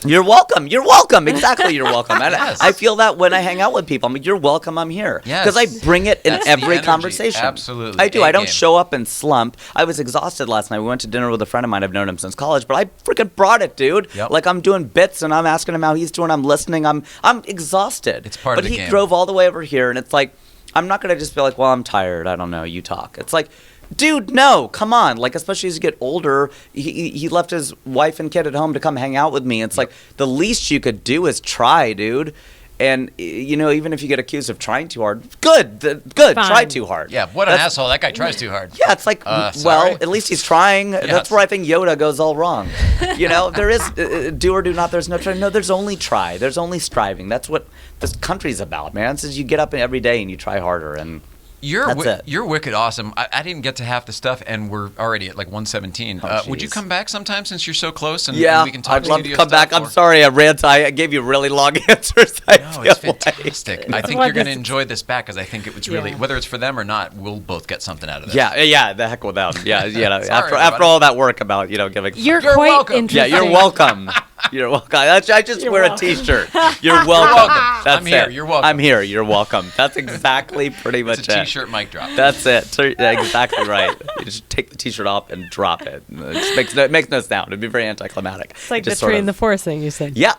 You're welcome. You're welcome. Exactly. You're welcome. And Yes. I feel that when I hang out with people. I'm like, you're welcome. I'm here. Yes. Because I bring it in That's the every energy. conversation. Absolutely. I do. I don't A-game. show up and slump. I was exhausted last night. We went to dinner with a friend of mine. I've known him since college, but I freaking brought it, dude. Yep. Like, I'm doing bits and I'm asking him how he's doing. I'm listening. I'm exhausted. It's part of the But game. he drove all the way over here, and it's like, I'm not going to just be like, well, I'm tired. I don't know. You talk. It's like, dude, no, come on. Like, especially as you get older, he left his wife and kid at home to come hang out with me. It's like, the least you could do is try, dude. And, even if you get accused of trying too hard, good, Fine. try too hard. Yeah, what an asshole. That guy tries too hard. Yeah, it's like, Sorry. well, at least he's trying. Yes. That's where I think Yoda goes all wrong. There is do or do not. There's no try. No, there's only try. There's only striving. That's what this country's about, man. It says you get up every day and you try harder. And That's it. You're wicked awesome. I didn't get to half the stuff, and we're already at like 117. Would you jeez. come back sometime since you're so close? And yeah, we can talk I'd love to studio come back. stuff, I'm or- sorry, I gave you really long answers. No, it's fantastic. I think why you're going to this- enjoy this back because I think it was really, Yeah. whether it's for them or not, we'll both get something out of this. Yeah, the heck with them. Yeah, Sorry, after everybody. all that work about giving. You're You're quite welcome. Yeah, interesting. you're welcome. You're welcome. I just You're wear welcome. a T-shirt. You're welcome. That's I'm here. it. You're welcome. I'm here. You're welcome. That's exactly pretty much It's a it. T-shirt mic drop. That's it. Exactly right. You just take the T-shirt off and drop it. It just makes no sound. It'd be very anticlimactic. It's like the Just sort tree of- and the forest thing you said. Yeah.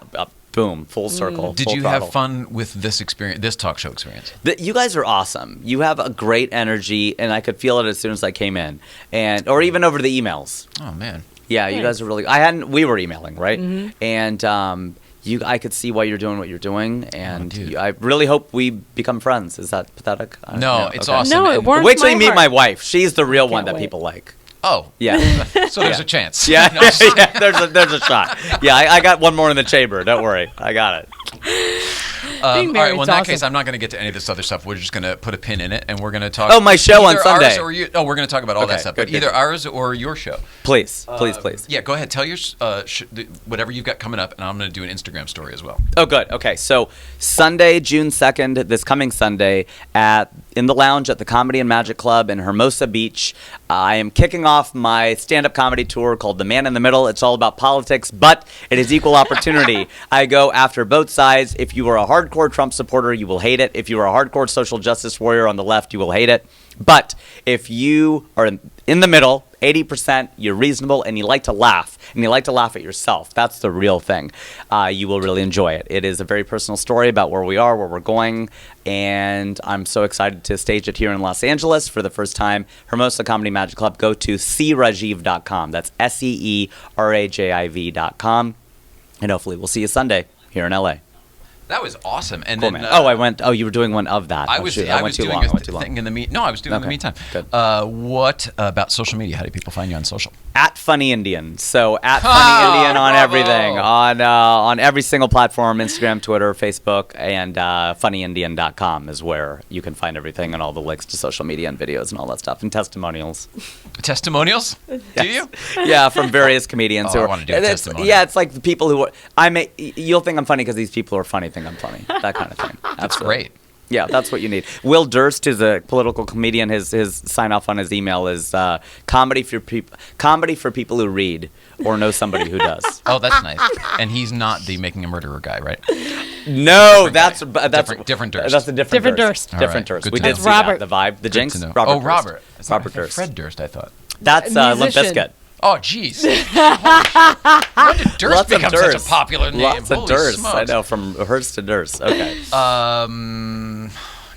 Boom. Full circle. Did full you throttle. have fun with this experience, this talk show experience? You guys are awesome. You have a great energy, and I could feel it as soon as I came in, or even over the emails. Oh man. Yeah, you guys are really. We were emailing, right? And I could see why you're doing what you're doing, and dude. I really hope we become friends. Is that pathetic? No, Yeah, it's okay. awesome. No, it And- warms Wait till you my meet heart. my wife. She's the real one can't that wait. people like. Oh, Yeah. so there's Yeah. a chance. Yeah, No, I'm yeah, there's a shot. Yeah, I got one more in the chamber. Don't worry, I got it. Being all right. Well, married's in that awesome. case, I'm not going to get to any of this other stuff. We're just going to put a pin in it, and we're going to talk. Oh, my show on either Sunday. Ours or we're going to talk about all that Okay, stuff. good, But good. either ours or your show. Please. Yeah, go ahead. Tell your whatever you've got coming up, and I'm going to do an Instagram story as well. Oh, good. Okay, so Sunday, June 2nd, this coming Sunday, in the lounge at the Comedy and Magic Club in Hermosa Beach, I am kicking off my stand-up comedy tour called The Man in the Middle. It's all about politics, but it is equal opportunity. I go after both sides. If you are a hardcore Trump supporter, you will hate it. If you are a hardcore social justice warrior on the left, you will hate it. But if you are in the middle, 80%, you're reasonable, and you like to laugh, and you like to laugh at yourself, that's the real thing. You will really enjoy it. It is a very personal story about where we are, where we're going, and I'm so excited to stage it here in Los Angeles for the first time. Hermosa Comedy Magic Club. Go to SeeRajiv.com. That's SeeRajiv.com. And hopefully we'll see you Sunday here in LA. That was awesome. And Cool, then, man. You were doing one of that. I Oh, was shoot, I went was too doing long. I a went too long. thing in the No, I was doing in the Okay, meantime. good. What about social media? How do people find you on social? At Funny Indian. So at Funny Indian on bravo. everything. On every single platform, Instagram, Twitter, Facebook, and funnyindian.com is where you can find everything and all the links to social media and videos and all that stuff and testimonials. Testimonials? Do you? Yeah, from various comedians. Oh, I who are- wanna do a and testimonial. Yeah, it's like the people who are, you'll think I'm funny because these people who are funny think I'm funny. That kind of thing. That's great. Yeah, that's what you need. Will Durst is a political comedian. His sign off on his email is comedy for people who read or know somebody who does. Oh, that's nice. And he's not the Making a Murderer guy, right? No, Different guy. that's Different Durst. That's a different Different Durst. Durst. All Different right, Durst. good We to did know. see Robert. that. The vibe, the jinx. Good to know. Robert Oh, Durst. Robert. Robert Durst. Fred Durst, I thought. That's A Limp musician. Bizkit. Oh, jeez. When did Durst Lots of become Durst. such a popular name? Lots of Holy Durst. smokes. I know, from Hearst to Durst. Okay.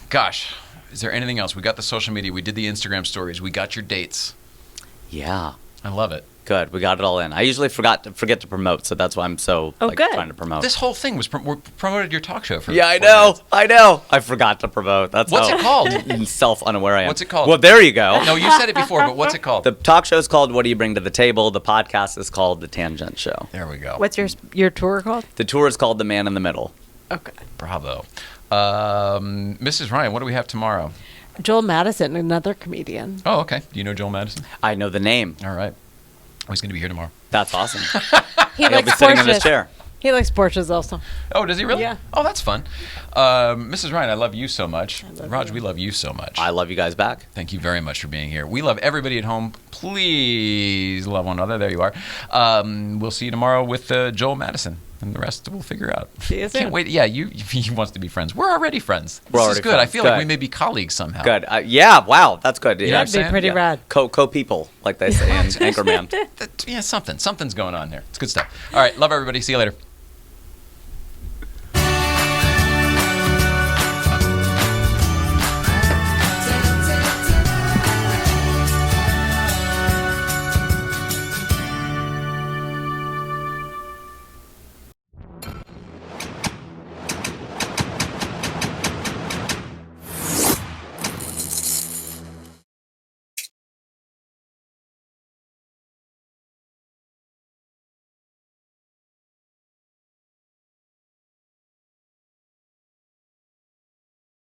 Gosh, is there anything else? We got the social media. We did the Instagram stories. We got your dates. Yeah. I love it. Good. We got it all in. I usually forget to promote, so that's why I'm so Oh, good. trying to promote. This whole thing was we promoted your talk show for. Yeah, I 40 know. minutes. I know. I forgot to promote. That's What's how it called? self-unaware I am. What's it called? Well, there you go. No, you said it before, but what's it called? The talk show is called What Do You Bring to the Table? The podcast is called The Tangent Show. There we go. What's your tour called? The tour is called The Man in the Middle. Okay. Bravo. Mrs. Ryan, what do we have tomorrow? Joel Madison, another comedian. Oh, okay. Do you know Joel Madison? I know the name. All right. Oh, he's going to be here tomorrow. That's awesome. He He'll likes be sitting in this Porsches. chair. He likes Porsches also. Oh, does he really? Yeah. Oh, that's fun. Mrs. Ryan, I love you so much. Raj, we love you so much. I love you guys back. Thank you very much for being here. We love everybody at home. Please love one another. There you are. We'll see you tomorrow with Joel Madison. And the rest we'll figure out. See you soon. Can't wait. Yeah, he wants to be friends. We're already friends. We're This is already good. I friends. feel like Good. we may be colleagues somehow. Good. Yeah, wow. That's good. You know what I'm That'd be saying? pretty Yeah. rad. Co-people, like they say in Anchorman. Yeah, something's going on there. It's good stuff. All right. Love everybody. See you later.